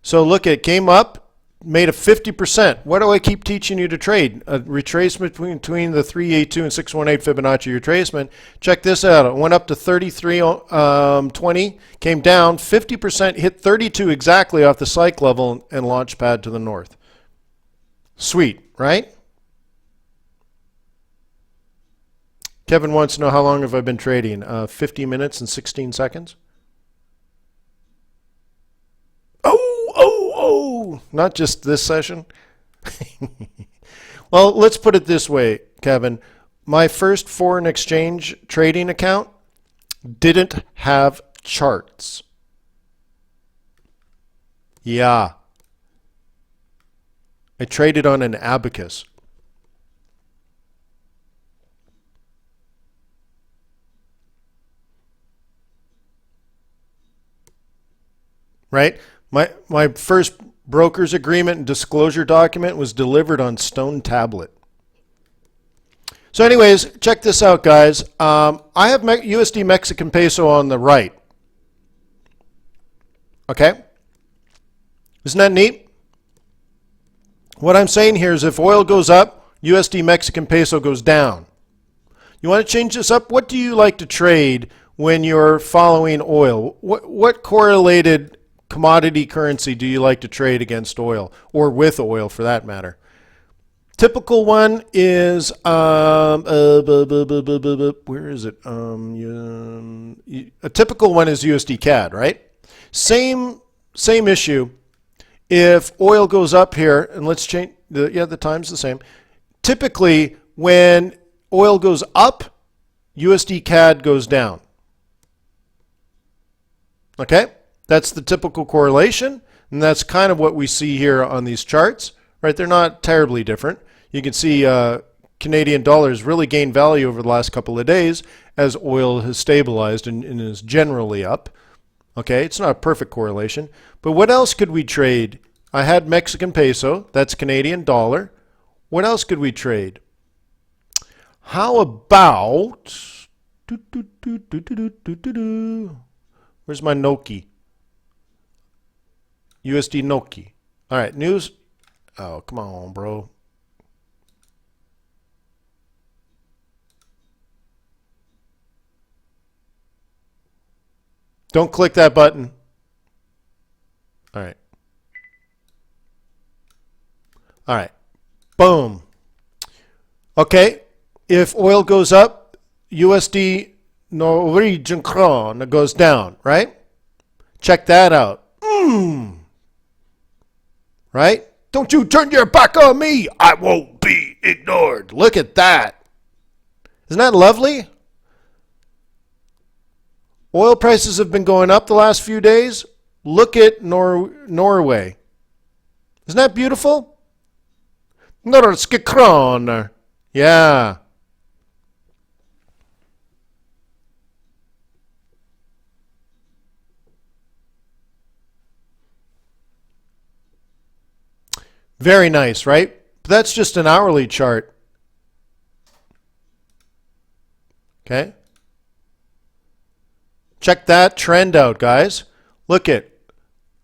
So look, it came up, made a 50%. What do I keep teaching you to trade? A retracement between the 382 and 618 Fibonacci retracement. Check this out. It went up to 33.20, came down 50%, hit 32 exactly off the psych level and launch pad to the north. Sweet, right? Kevin wants to know how long have I been trading? 50 minutes and 16 seconds. Not just this session. Well, let's put it this way, Kevin. My first foreign exchange trading account didn't have charts. Yeah. I traded on an abacus. Right? My first broker's agreement and disclosure document was delivered on stone tablet. So anyways, check this out, guys. I have USD Mexican peso on the right. Okay? Isn't that neat? What I'm saying here is if oil goes up, USD Mexican peso goes down. You want to change this up? What do you like to trade when you're following oil? What correlated commodity currency do you like to trade against oil, or with oil for that matter? Typical one is where is it? A typical one is USD CAD, right? Same issue. If oil goes up here, and let's change the time's the same. Typically, when oil goes up, USD CAD goes down. Okay? That's the typical correlation, and that's kind of what we see here on these charts, right? They're not terribly different. You can see Canadian dollars really gained value over the last couple of days as oil has stabilized and is generally up. Okay, it's not a perfect correlation. But what else could we trade? I had Mexican peso, that's Canadian dollar. What else could we trade? How about... Where's my Noki? USD Noki. All right, news. Oh, come on, bro. Don't click that button. All right. All right. Boom. Okay. If oil goes up, USD Norwegian krone goes down, right? Check that out. Right? Don't you turn your back on me. I won't be ignored. Look at that. Isn't that lovely? Oil prices have been going up the last few days. Look at Norway. Isn't that beautiful? Norske kroner. Yeah. Very nice, right? But that's just an hourly chart. Okay? Check that trend out, guys. Look at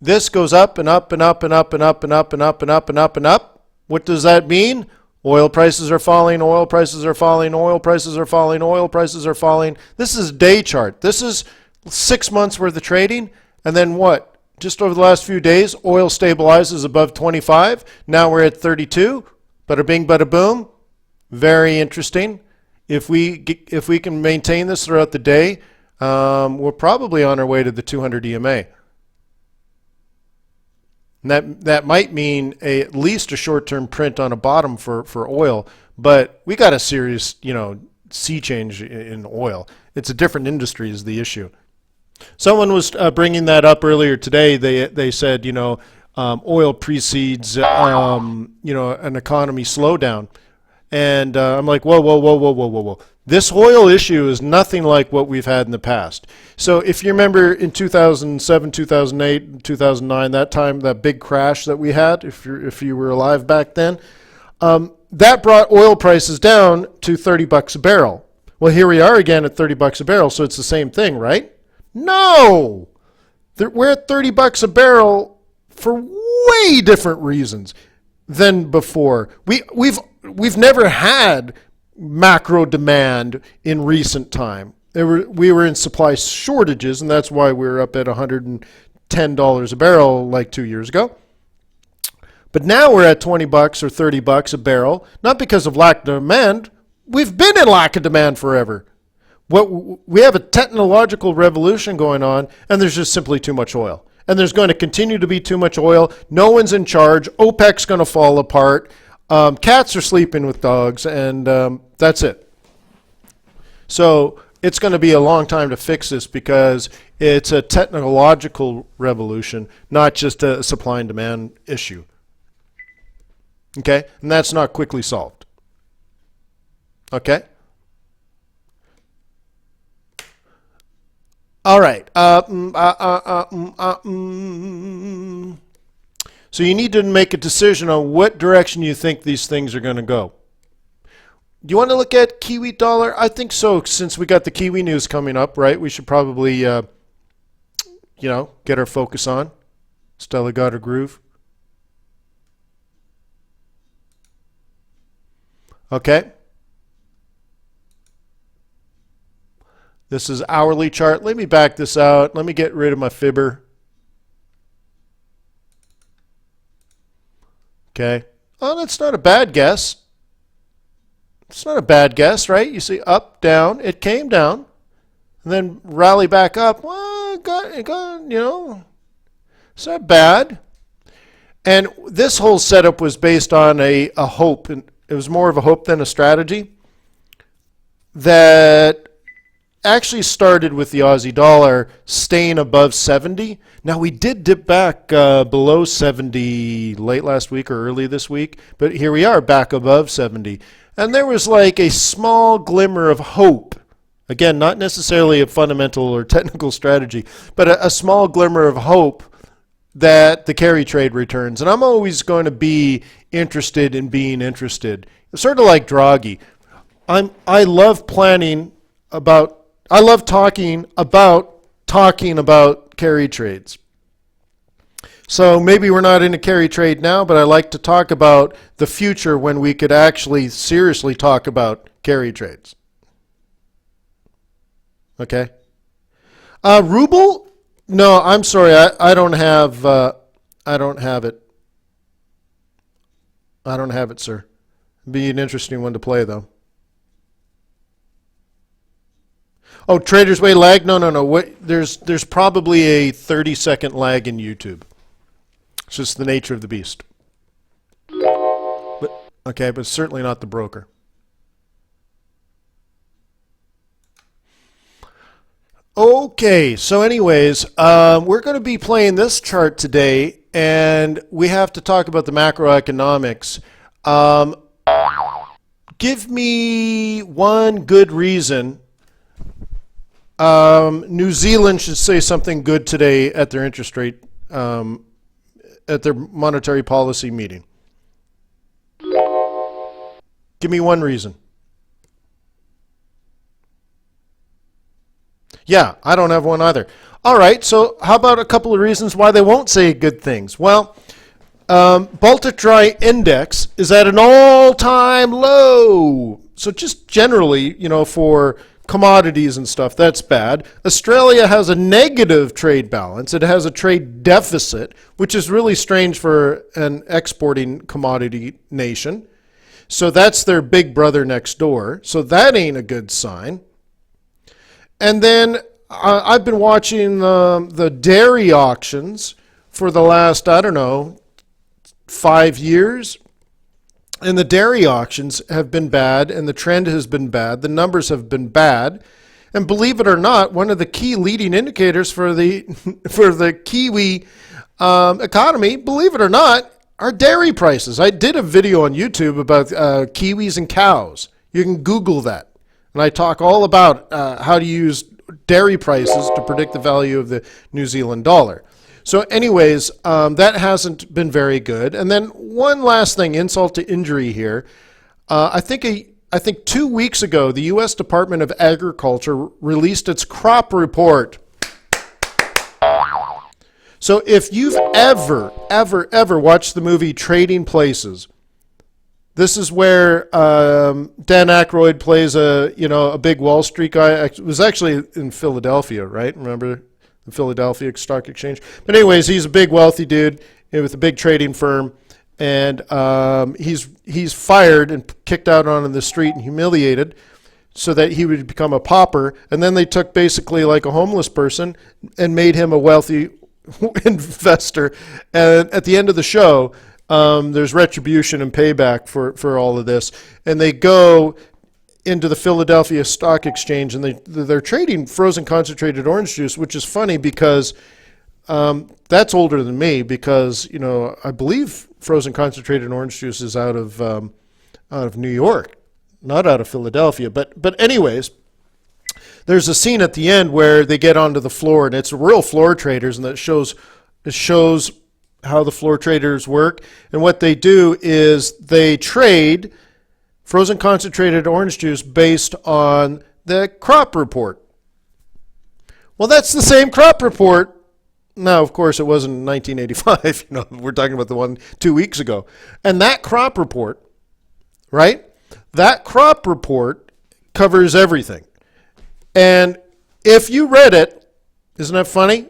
this goes up and up and up and up and up and up and up and up and up and up. What does that mean? Oil prices are falling, oil prices are falling, oil prices are falling, oil prices are falling. This is a day chart. This is 6 months worth of trading. And then what? Just over the last few days, oil stabilizes above 25. Now we're at 32. Bada bing, bada boom. Very interesting. If we can maintain this throughout the day, we're probably on our way to the 200 EMA. And that might mean at least a short-term print on a bottom for oil, but we got a serious, sea change in oil. It's a different industry is the issue. Someone was bringing that up earlier today. They said, oil precedes, an economy slowdown. And I'm like, whoa. This oil issue is nothing like what we've had in the past. So if you remember in 2007, 2008, 2009, that time, that big crash that we had, if you were alive back then, that brought oil prices down to $30 a barrel. Well, here we are again at $30 a barrel, so it's the same thing, right? No! We're at $30 a barrel for way different reasons than before. We've never had macro demand in recent time. We were in supply shortages, and that's why we were up at $110 a barrel like 2 years ago. But now we're at $20 or $30 a barrel, not because of lack of demand. We've been in lack of demand forever. We have a technological revolution going on, and there's just simply too much oil. And there's going to continue to be too much oil. No one's in charge. OPEC's going to fall apart. Cats are sleeping with dogs, and that's it. So it's going to be a long time to fix this because it's a technological revolution, not just a supply and demand issue. Okay? And that's not quickly solved. Okay? All right. So you need to make a decision on what direction you think these things are going to go. Do you want to look at Kiwi dollar? I think so, since we got the Kiwi news coming up, right? We should probably, get our focus on. Stella got her groove. Okay. This is hourly chart. Let me back this out. Let me get rid of my fibber. Okay. Oh, that's not a bad guess. It's not a bad guess, right? You see up, down. It came down. And then rally back up. Well, it's not bad. And this whole setup was based on a hope. And it was more of a hope than a strategy that actually started with the Aussie dollar staying above 70. Now, we did dip back below 70 late last week or early this week, but here we are back above 70. And there was like a small glimmer of hope. Again, not necessarily a fundamental or technical strategy, but a small glimmer of hope that the carry trade returns. And I'm always going to be interested in being interested. It's sort of like Draghi. I love talking about carry trades. So maybe we're not in a carry trade now, but I like to talk about the future when we could actually seriously talk about carry trades. Okay. Ruble? No, I'm sorry. I don't have it. I don't have it, sir. Be an interesting one to play, though. Oh, Trader's Way lag? No. There's probably a 30-second lag in YouTube. It's just the nature of the beast. But certainly not the broker. Okay, so anyways, we're going to be playing this chart today, and we have to talk about the macroeconomics. Give me one good reason New Zealand should say something good today at their interest rate, at their monetary policy meeting. Give me one reason. Yeah, I don't have one either. All right, so how about a couple of reasons why they won't say good things? Well, Baltic Dry Index is at an all-time low. So just generally, for commodities and stuff, that's bad. Australia has a negative trade balance. It has a trade deficit, which is really strange for an exporting commodity nation. So that's their big brother next door. So that ain't a good sign. And then I've been watching the dairy auctions for the last, 5 years. And the dairy auctions have been bad, and the trend has been bad. The numbers have been bad. And believe it or not, one of the key leading indicators for the for the Kiwi economy, believe it or not, are dairy prices. I did a video on YouTube about kiwis and cows. You can Google that. And I talk all about how to use dairy prices to predict the value of the New Zealand dollar. So anyways, that hasn't been very good. And then one last thing, insult to injury here. I think 2 weeks ago, the U.S. Department of Agriculture released its crop report. So if you've ever watched the movie Trading Places, this is where Dan Aykroyd plays a big Wall Street guy. It was actually in Philadelphia, right? Remember the Philadelphia Stock Exchange? But anyways, he's a big wealthy dude with a big trading firm, and he's fired and kicked out onto the street and humiliated so that he would become a pauper. And then they took basically like a homeless person and made him a wealthy investor. And at the end of the show, there's retribution and payback for all of this. And they go into the Philadelphia Stock Exchange, and they're trading frozen concentrated orange juice, which is funny because that's older than me, because I believe frozen concentrated orange juice is out of New York, not out of Philadelphia. But anyways, there's a scene at the end where they get onto the floor, and it's real floor traders, and it shows how the floor traders work. And what they do is they trade frozen concentrated orange juice based on the crop report. Well, that's the same crop report. Now, of course, it wasn't in 1985. We're talking about the one 2 weeks ago. And that crop report, right? That crop report covers everything. And if you read it, isn't that funny?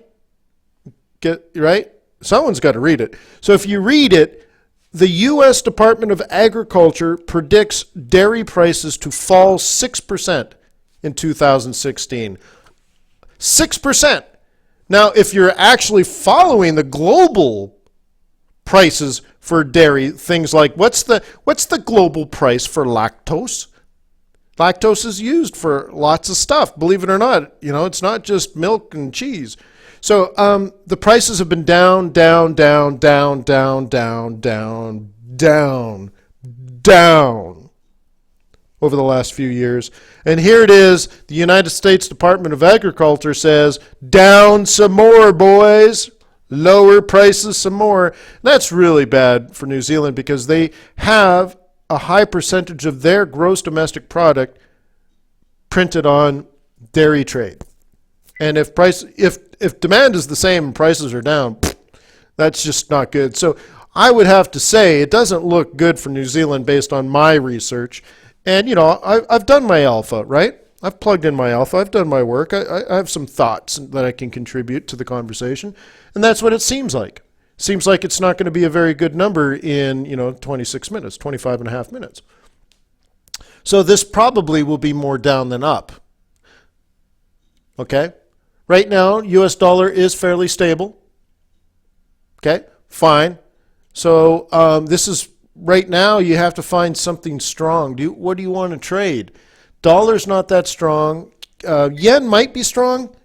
Right? Someone's got to read it. So if you read it, the U.S. Department of Agriculture predicts dairy prices to fall 6% in 2016. 6%. Now, if you're actually following the global prices for dairy, things like what's the global price for lactose? Lactose is used for lots of stuff, believe it or not. It's not just milk and cheese. So the prices have been down over the last few years. And here it is, the United States Department of Agriculture says, down some more, boys. Lower prices some more. That's really bad for New Zealand because they have a high percentage of their gross domestic product printed on dairy trade. And if demand is the same and prices are down, that's just not good. So I would have to say it doesn't look good for New Zealand based on my research. And, I've done my alpha, right? I've plugged in my alpha. I've done my work. I have some thoughts that I can contribute to the conversation. And that's what it seems like. Seems like it's not going to be a very good number in, 26 minutes, 25 and a half minutes. So this probably will be more down than up. Okay? Right now, U.S. dollar is fairly stable. Okay? Fine. So this is, right now, you have to find something strong. What do you want to trade? Dollar's not that strong. Yen might be strong.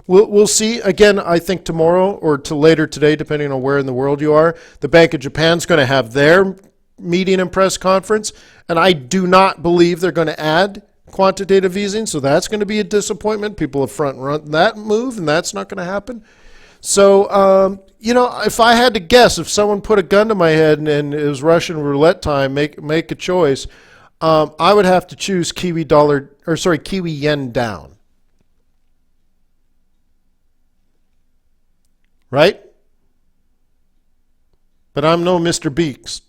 We'll see. Again, I think tomorrow or to later today, depending on where in the world you are, the Bank of Japan's going to have their meeting and press conference, and I do not believe they're going to add quantitative easing, so that's going to be a disappointment. People have front run that move, and that's not going to happen. So, if I had to guess, if someone put a gun to my head and it was Russian roulette time, make a choice, I would have to choose Kiwi yen down. Right? But I'm no Mr. Beaks.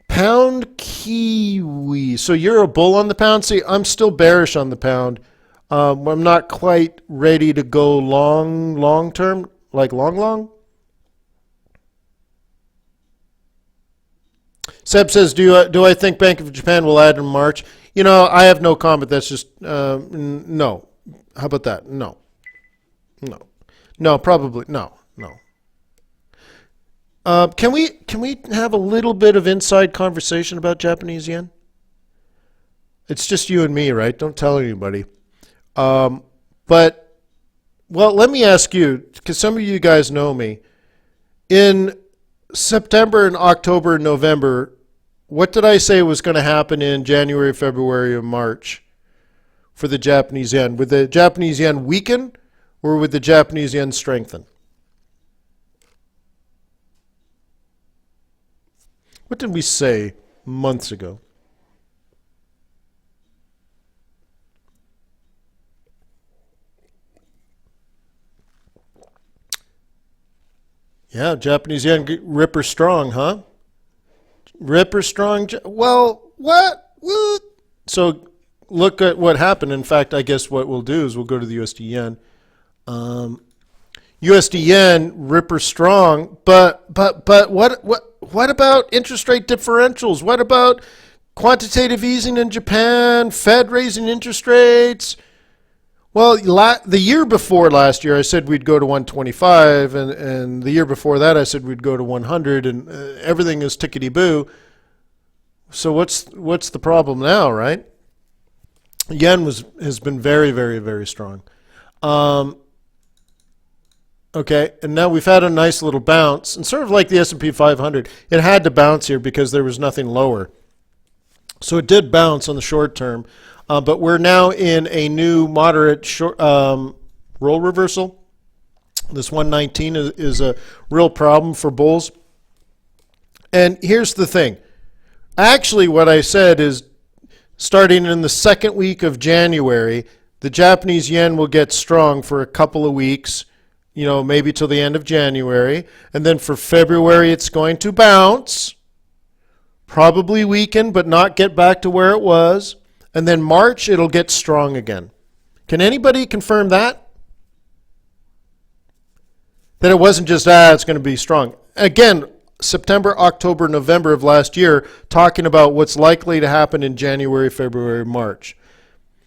Pound Kiwi. So you're a bull on the pound? See, I'm still bearish on the pound. I'm not quite ready to go long term, like long. Seb says, do I think Bank of Japan will add in March? You know, I have no comment. That's just no. How about that? No, probably no. Can we have a little bit of inside conversation about Japanese yen? It's just you and me, right? Don't tell anybody. But let me ask you, because some of you guys know me. In September and October and November, what did I say was going to happen in January, February, and March for the Japanese yen? Would the Japanese yen weaken or would the Japanese yen strengthen? What did we say months ago? Yeah, Japanese yen ripper strong, huh? Ripper strong. Well, what? So look at what happened. In fact, I guess what we'll do is we'll go to the USD yen. USD yen ripper strong, but what about interest rate differentials? What about quantitative easing in Japan? Fed raising interest rates? Well, the year before last year, I said we'd go to 125, and the year before that, I said we'd go to 100, and everything is tickety-boo. So what's the problem now, right? Yen has been very, very, very strong. Okay, and now we've had a nice little bounce, and sort of like the S&P 500, it had to bounce here because there was nothing lower. So it did bounce on the short term. But we're now in a new moderate short, roll reversal. This 119 is a real problem for bulls. And here's the thing. Actually, what I said is starting in the second week of January, the Japanese yen will get strong for a couple of weeks, maybe till the end of January. And then for February, it's going to bounce, probably weaken, but not get back to where it was. And then March, it'll get strong again. Can anybody confirm that? That it wasn't just, it's going to be strong. Again, September, October, November of last year, talking about what's likely to happen in January, February, March.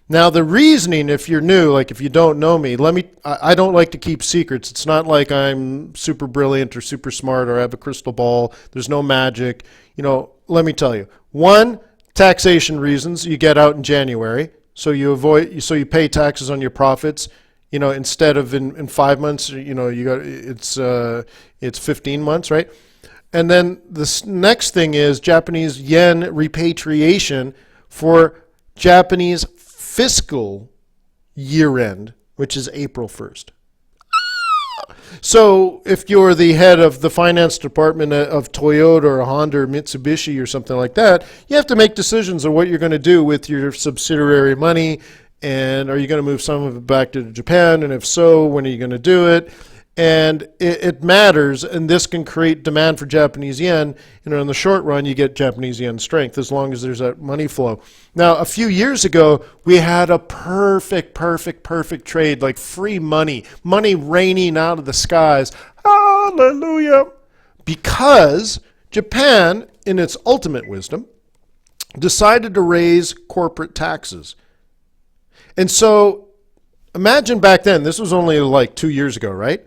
Now, the reasoning, if you're new, like if you don't know me, I don't like to keep secrets. It's not like I'm super brilliant or super smart or I have a crystal ball. There's no magic. Let me tell you. One, taxation reasons, you get out in January, so you pay taxes on your profits, instead of in 5 months, it's 15 months, right? And then the next thing is Japanese yen repatriation for Japanese fiscal year end, which is April 1st. So if you're the head of the finance department of Toyota or Honda or Mitsubishi or something like that, you have to make decisions on what you're going to do with your subsidiary money, and are you going to move some of it back to Japan, and if so, when are you going to do it? And it matters, and this can create demand for Japanese yen. In the short run, you get Japanese yen strength as long as there's that money flow. Now, a few years ago, we had a perfect trade, like free money raining out of the skies. Hallelujah! Because Japan, in its ultimate wisdom, decided to raise corporate taxes. And so, imagine back then, this was only like 2 years ago, right?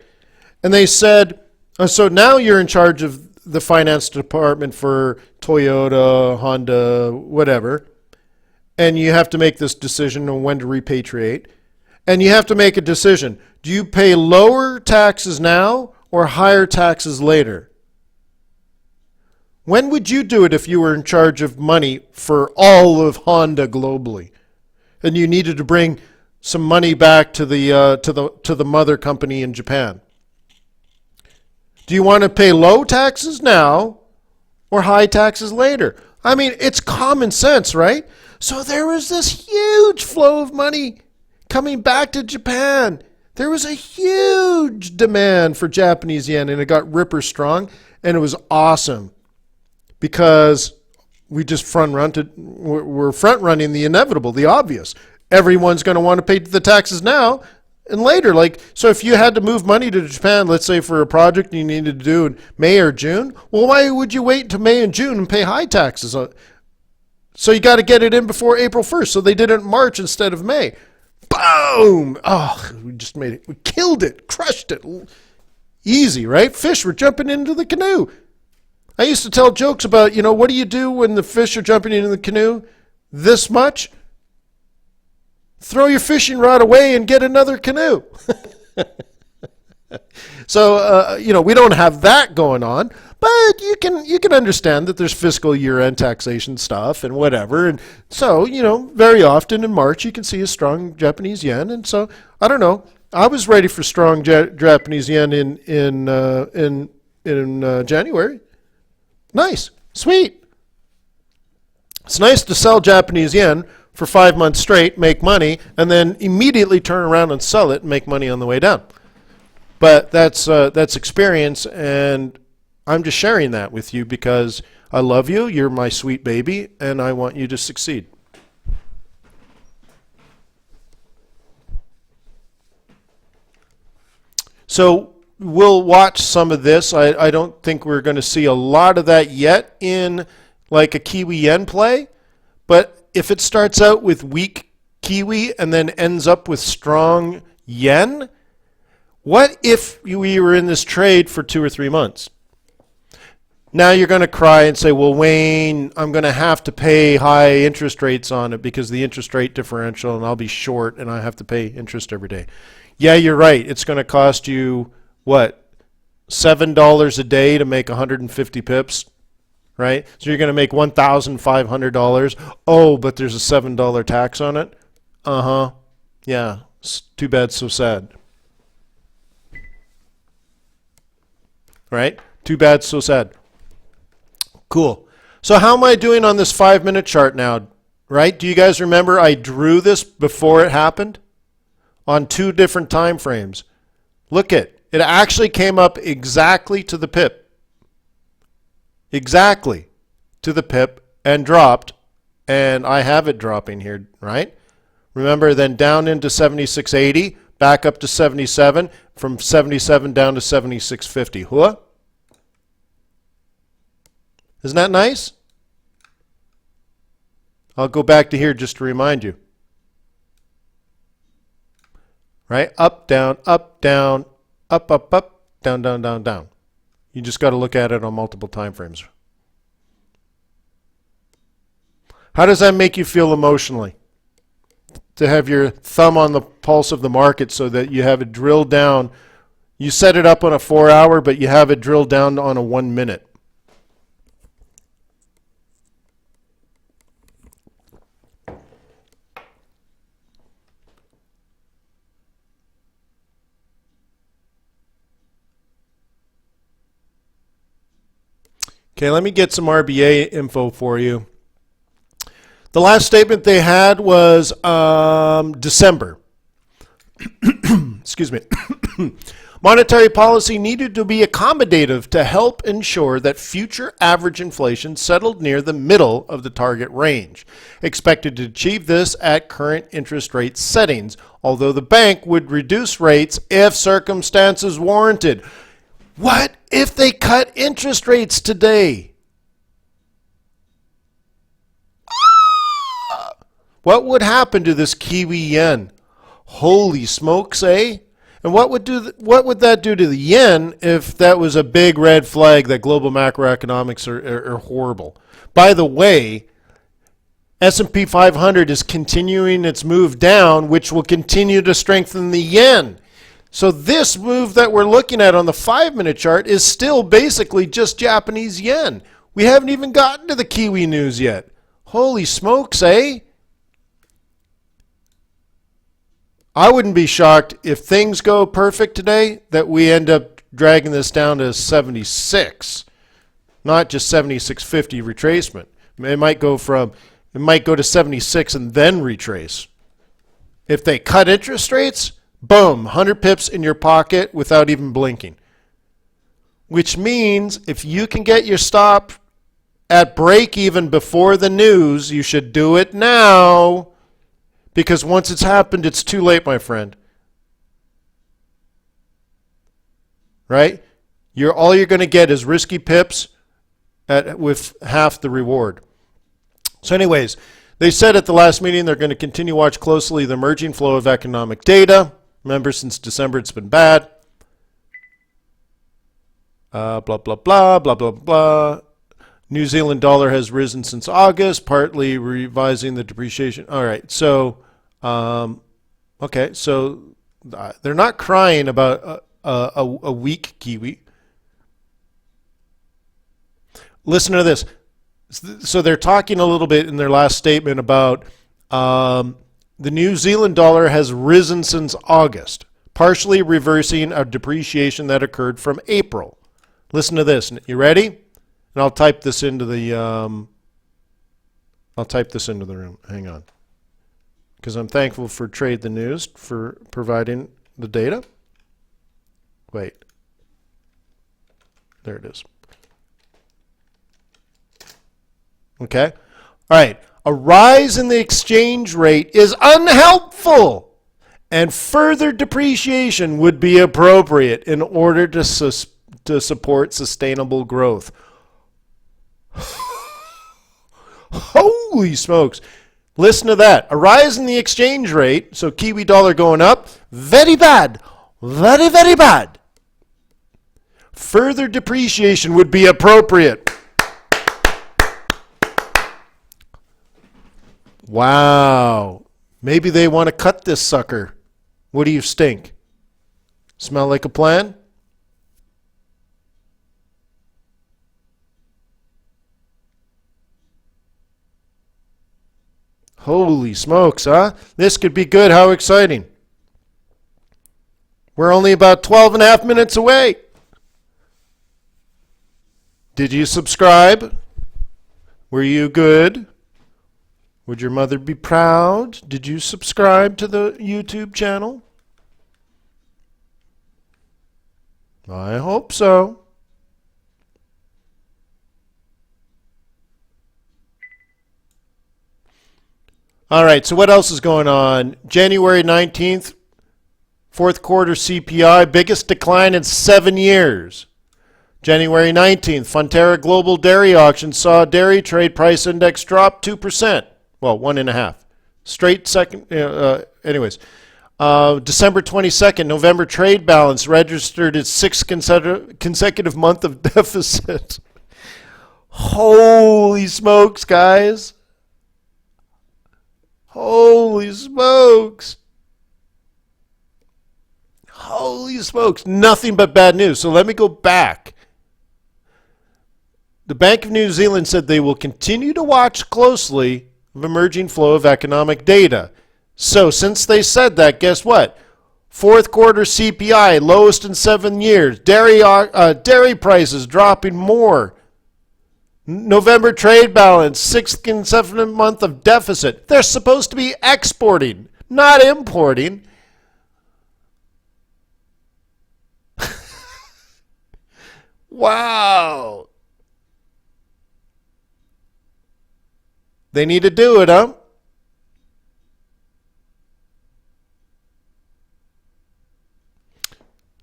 And they said, so now you're in charge of the finance department for Toyota, Honda, whatever, and you have to make this decision on when to repatriate. And you have to make a decision. Do you pay lower taxes now or higher taxes later? When would you do it if you were in charge of money for all of Honda globally, and you needed to bring some money back to the mother company in Japan? Do you want to pay low taxes now or high taxes later? I mean, it's common sense, right? So there was this huge flow of money coming back to Japan. There was a huge demand for Japanese yen, and it got ripper strong, and it was awesome because we just we're front running the inevitable, the obvious. Everyone's going to want to pay the taxes now and later. Like, so if you had to move money to Japan, let's say for a project you needed to do in May or June, well, why would you wait until May and June and pay high taxes? So you got to get it in before April 1st. So they did it in March instead of May. Boom! Oh, we just made it. We killed it, crushed it. Easy, right? Fish were jumping into the canoe. I used to tell jokes about, what do you do when the fish are jumping into the canoe? This much? Throw your fishing rod away and get another canoe. So, we don't have that going on, but you can understand that there's fiscal year-end taxation stuff and whatever. And so, very often in March you can see a strong Japanese yen. And so, I don't know. I was ready for strong Japanese yen in January. Nice, sweet. It's nice to sell Japanese yen for 5 months straight, make money, and then immediately turn around and sell it and make money on the way down. But that's experience, and I'm just sharing that with you because I love you, you're my sweet baby, and I want you to succeed. So we'll watch some of this. I don't think we're going to see a lot of that yet in like a Kiwi yen play, but if it starts out with weak Kiwi and then ends up with strong yen, what if we were in this trade for 2 or 3 months? Now you're going to cry and say, well, Wayne, I'm going to have to pay high interest rates on it because the interest rate differential, and I'll be short and I have to pay interest every day. Yeah, you're right. It's going to cost you, what, $7 a day to make 150 pips? Right? So you're going to make $1,500. Oh, but there's a $7 tax on it? Uh-huh. Yeah. It's too bad, so sad. Right? Too bad, so sad. Cool. So how am I doing on this 5-minute chart now? Right? Do you guys remember I drew this before it happened? On 2 different time frames. Look it actually came up exactly to the pip. Exactly to the pip and dropped, and I have it dropping here, right? Remember, then down into 76.80, back up to 77, from 77 down to 76.50. Huh? Isn't that nice? I'll go back to here just to remind you. Right? Up, down, up, down, up, up, up, down, down, down, down. You just got to look at it on multiple time frames. How does that make you feel emotionally? To have your thumb on the pulse of the market so that you have it drilled down. You set it up on a 4-hour, but you have it drilled down on a 1 minute. Okay, let me get some RBA info for you. The last statement they had was December. Excuse me. Monetary policy needed to be accommodative to help ensure that future average inflation settled near the middle of the target range. Expected to achieve this at current interest rate settings, although the bank would reduce rates if circumstances warranted. What if they cut interest rates today? What would happen to this Kiwi yen? Holy smokes, eh? And what would that do to the yen if that was a big red flag that global macroeconomics are horrible? By the way, S&P 500 is continuing its move down, which will continue to strengthen the yen. So this move that we're looking at on the 5-minute chart is still basically just Japanese yen. We haven't even gotten to the Kiwi news yet. Holy smokes, eh? I wouldn't be shocked if things go perfect today that we end up dragging this down to 76, not just 76.50 retracement. It might go from It might go to 76 and then retrace. If they cut interest rates, boom, 100 pips in your pocket without even blinking. Which means if you can get your stop at break even before the news, you should do it now, because once it's happened, it's too late, my friend. Right? All you're going to get is risky pips with half the reward. So anyways, they said at the last meeting they're going to continue to watch closely the emerging flow of economic data. Remember, since December it's been bad. Blah, blah, blah, blah, blah, blah. New Zealand dollar has risen since August, partly revising the depreciation. All right, so, okay, so they're not crying about a weak Kiwi. Listen to this. So they're talking a little bit in their last statement about the New Zealand dollar has risen since August, partially reversing a depreciation that occurred from April. Listen to this. You ready? And I'll type this into the room. Hang on, because I'm thankful for Trade the News for providing the data. Wait, there it is. Okay. All right. A rise in the exchange rate is unhelpful, and further depreciation would be appropriate in order to support sustainable growth. Holy smokes. Listen to that. A rise in the exchange rate, so Kiwi dollar going up, very bad. Very, very bad. Further depreciation would be appropriate. Wow. Maybe they want to cut this sucker. What do you stink? Smell like a plan? Holy smokes, huh? This could be good. How exciting. We're only about 12 and a half minutes away. Did you subscribe? Were you good? Would your mother be proud? Did you subscribe to the YouTube channel? I hope so. All right, so what else is going on? January 19th, fourth quarter CPI, biggest decline in 7 years. January 19th, Fonterra Global Dairy Auction saw dairy trade price index drop 2%. Well, 1.5%. Straight second, anyways. December 22nd, November trade balance registered its sixth consecutive month of deficit. Holy smokes, guys. Holy smokes. Holy smokes. Nothing but bad news. So let me go back. The Bank of New Zealand said they will continue to watch closely of emerging flow of economic data. So since they said that, guess what? Fourth quarter CPI, lowest in 7 years. Dairy prices dropping more. November trade balance, sixth consecutive month of deficit. They're supposed to be exporting, not importing. Wow. They need to do it, huh?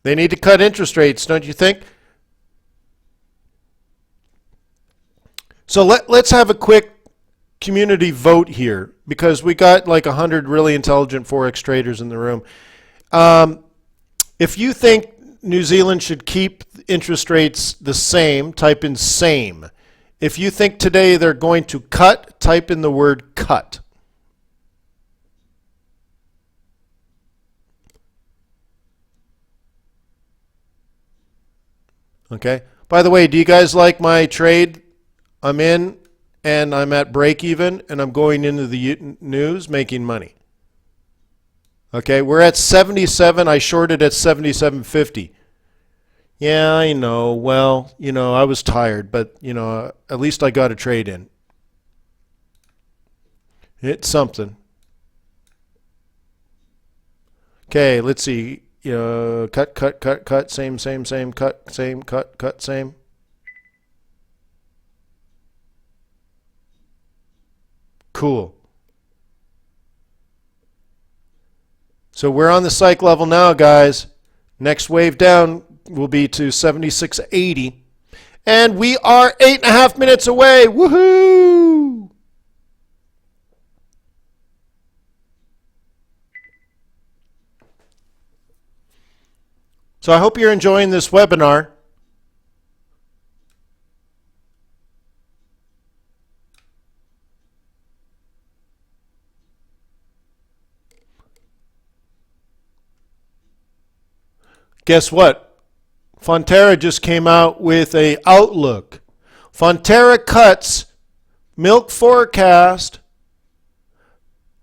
They need to cut interest rates, don't you think? So let's have a quick community vote here, because we got like 100 really intelligent Forex traders in the room. If you think New Zealand should keep interest rates the same, type in same. If you think today they're going to cut, type in the word cut. Okay. By the way, do you guys like my trade? I'm in and I'm at break even and I'm going into the news making money. Okay, we're at 77. I shorted at 77.50. Yeah, I know. Well, I was tired, but, at least I got a trade in. It's something. Okay, let's see. Cut, same, cut, same. Cool. So we're on the psych level now, guys. Next wave down will be to 76.80. And we are 8.5 minutes away. Woohoo! So I hope you're enjoying this webinar. Guess what? Fonterra just came out with an outlook. Fonterra cuts milk forecast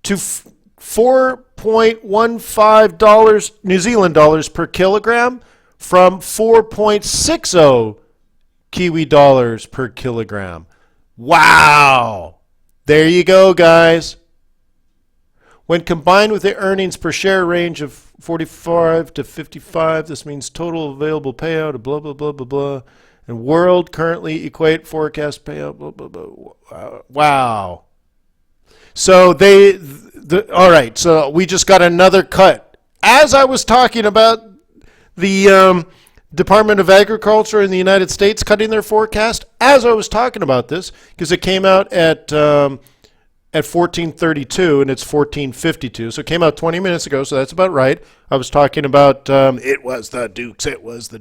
to $4.15 New Zealand dollars per kilogram from 4.60 Kiwi dollars per kilogram. Wow! There you go, guys. When combined with the earnings per share range of 45 to 55, this means total available payout of blah, blah, blah, blah, blah. And world currently equate forecast payout, blah, blah, blah. Wow. So all right, so we just got another cut. As I was talking about the Department of Agriculture in the United States cutting their forecast, as I was talking about this, because it came out at 14:32 and it's 14:52, so it came out 20 minutes ago, so that's about right. I was talking about it was the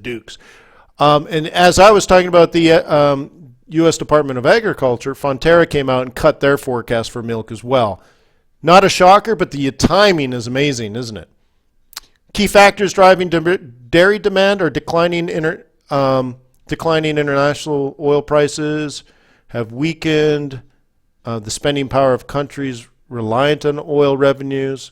Dukes. And as I was talking about the U.S. Department of Agriculture, Fonterra came out and cut their forecast for milk as well. Not a shocker, but the timing is amazing, isn't it? Key factors driving dairy demand are declining international oil prices have weakened the spending power of countries reliant on oil revenues,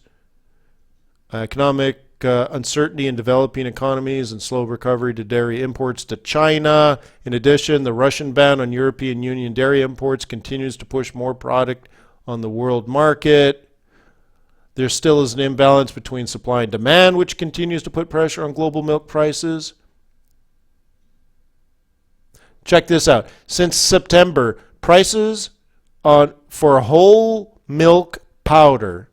economic uncertainty in developing economies and slow recovery to dairy imports to China. In addition, the Russian ban on European Union dairy imports continues to push more product on the world market. There still is an imbalance between supply and demand, which continues to put pressure on global milk prices. Check this out. Since September, prices for whole milk powder,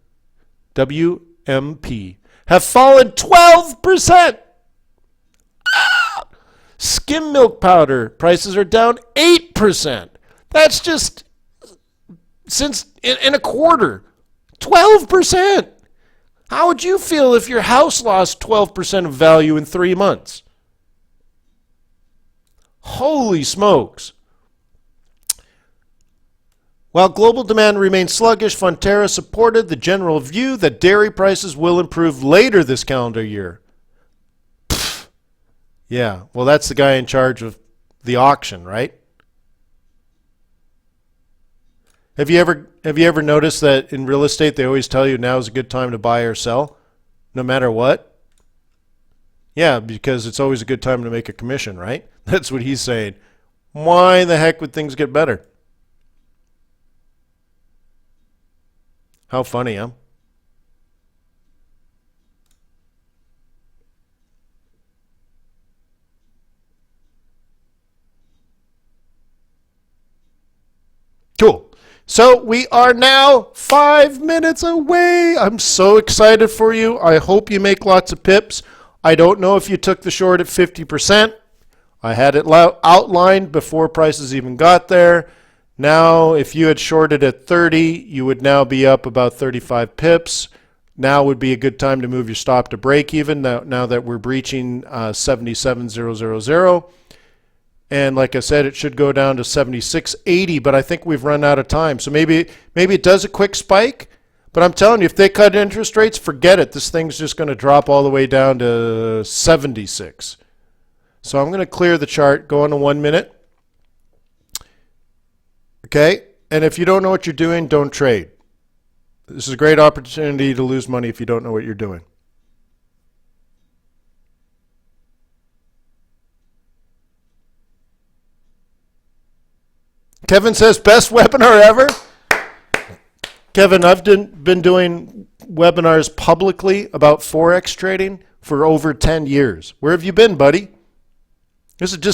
WMP, have fallen 12%. Skim milk powder prices are down 8%. That's just since in a quarter. 12%. How would you feel if your house lost 12% of value in 3 months? Holy smokes. While global demand remains sluggish, Fonterra supported the general view that dairy prices will improve later this calendar year. Pfft. Yeah, well, that's the guy in charge of the auction, right? Have you ever noticed that in real estate they always tell you now is a good time to buy or sell, no matter what? Yeah, because it's always a good time to make a commission, right? That's what he's saying. Why the heck would things get better? How funny, huh? Cool. So we are now 5 minutes away. I'm so excited for you. I hope you make lots of pips. I don't know if you took the short at 50%. I had it outlined before prices even got there. Now, if you had shorted at 30, you would now be up about 35 pips. Now would be a good time to move your stop to break even now that we're breaching 77,000. And like I said, it should go down to 76.80, but I think we've run out of time. So maybe it does a quick spike, but I'm telling you, if they cut interest rates, forget it. This thing's just going to drop all the way down to 76. So I'm going to clear the chart, go on to 1 minute. Okay, and if you don't know what you're doing, don't trade. This is a great opportunity to lose money if you don't know what you're doing. Kevin says, best webinar ever. Kevin, I've been doing webinars publicly about Forex trading for over 10 years. Where have you been, buddy? This is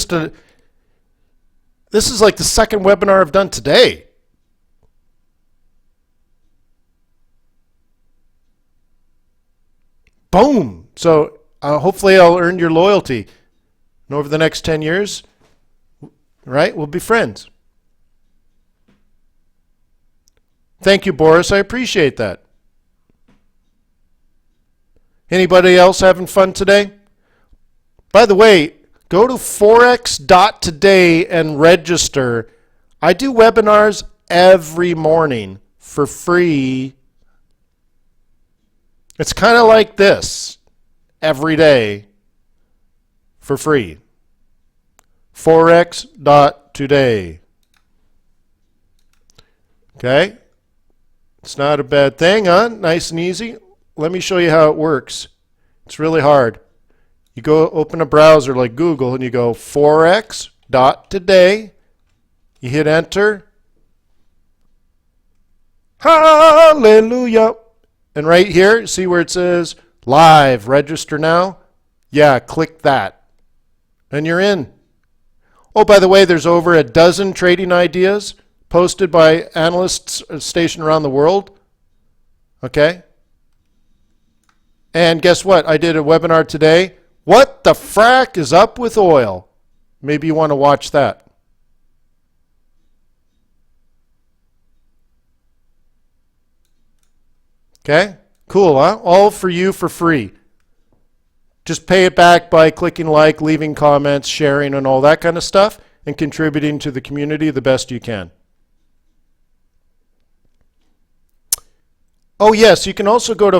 like the second webinar I've done today. Boom. So hopefully I'll earn your loyalty. And over the next 10 years, right, we'll be friends. Thank you, Boris. I appreciate that. Anybody else having fun today? By the way, go to Forex.Today and register. I do webinars every morning for free. It's kind of like this every day for free. Forex.Today. Okay? It's not a bad thing, huh? Nice and easy. Let me show you how it works. It's really hard. You go open a browser like Google and you go Forex.Today. You hit enter. Hallelujah. And right here, see where it says live, register now? Yeah, click that. And you're in. Oh, by the way, there's over a dozen trading ideas posted by analysts stationed around the world. Okay? And guess what? I did a webinar today. What the frack is up with oil? Maybe you want to watch that. Okay? Cool, huh? All for you for free. Just pay it back by clicking like, leaving comments, sharing, and all that kind of stuff, and contributing to the community the best you can. Oh, yes, you can also go to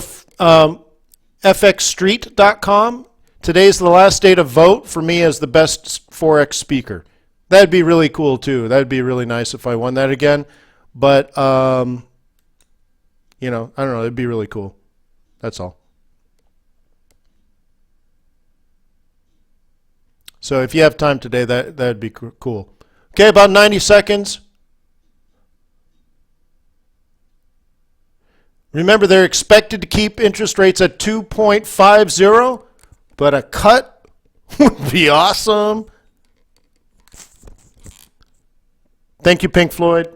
FXStreet.com. Today's the last day to vote for me as the best Forex speaker. That'd be really cool, too. That'd be really nice if I won that again. But, you know, I don't know. It'd be really cool. That's all. So if you have time today, that'd be cool. Okay, about 90 seconds. Remember, they're expected to keep interest rates at 2.50, but a cut would be awesome. Thank you, Pink Floyd.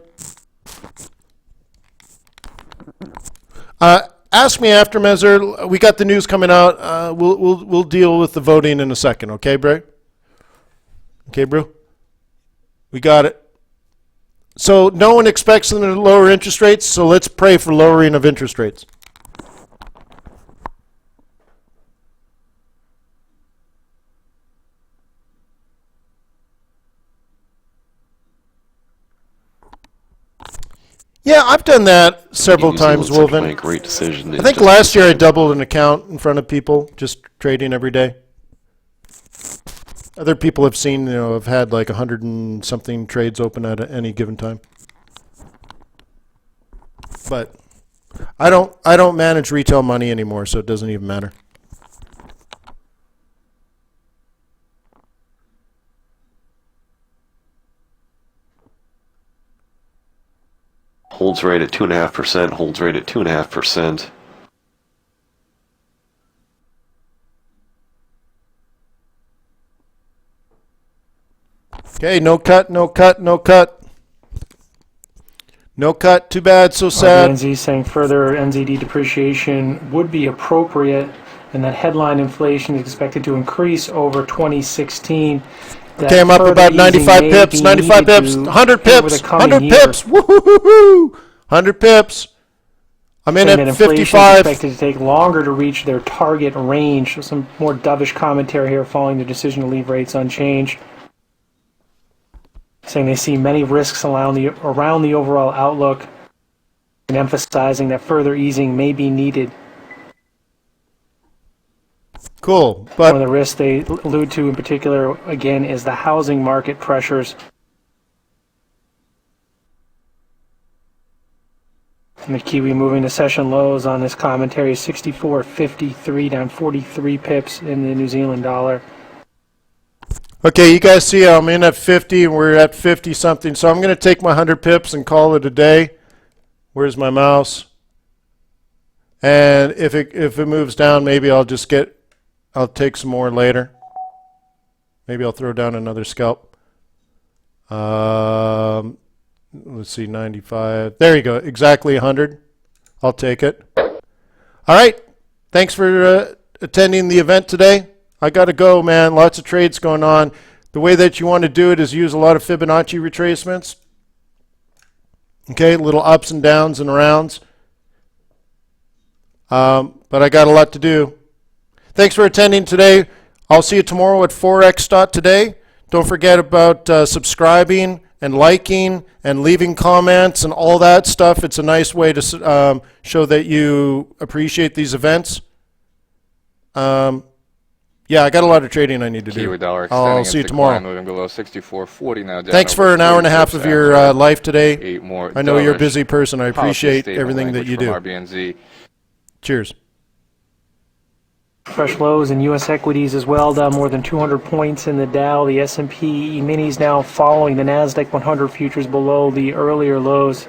Ask me after, Mezer. We got the news coming out. We'll deal with the voting in a second. Okay, bro? Okay, bro? We got it. So no one expects them to lower interest rates, so let's pray for lowering of interest rates. Yeah, I've done that several times, Wolven. A great decision. I think last year I doubled an account in front of people, just trading every day. Other people have seen, you know, have had like 100 and something trades open at any given time. But I don't manage retail money anymore, so it doesn't even matter. Holds rate at 2.5%, holds rate at 2.5%. Okay, no cut, no cut, no cut. No cut, too bad, so sad. NZ saying further NZD depreciation would be appropriate, and that headline inflation is expected to increase over 2016. Okay, I'm up about 95 pips, 95 pips, 100 pips, 100 pips, woohoo! 100 pips. I'm in at 55. Expected to take longer to reach their target range. So some more dovish commentary here following the decision to leave rates unchanged. Saying they see many risks around the overall outlook and emphasizing that further easing may be needed. Cool. But one of the risks they allude to in particular, again, is the housing market pressures. And the Kiwi moving to session lows on this commentary is 64.53, down 43 pips in the New Zealand dollar. Okay, you guys see I'm in at 50 and we're at 50 something, so I'm going to take my 100 pips and call it a day. Where's my mouse? And if it moves down, maybe I'll take some more later. Maybe I'll throw down another scalp. Let's see, 95. There you go, exactly 100. I'll take it. All right, thanks for attending the event today. I got to go, man. Lots of trades going on. The way that you want to do it is use a lot of Fibonacci retracements. Okay, little ups and downs and rounds. But I got a lot to do. Thanks for attending today. I'll see you tomorrow at Forex.Today. Don't forget about subscribing and liking and leaving comments and all that stuff. It's a nice way to show that you appreciate these events. Yeah, I got a lot of trading I need to do. Kiwi dollar I'll extending see you its tomorrow. decline, moving below 64.40 now. Down Thanks for over an hour and a half 44 of your cents. life today. $8 more. I know you're a dollars. busy person. I Policy appreciate statement everything that language you from do. RBNZ. Cheers. Fresh lows in U.S. equities as well, down more than 200 points in the Dow. The S&P E-minis now following the NASDAQ 100 futures below the earlier lows.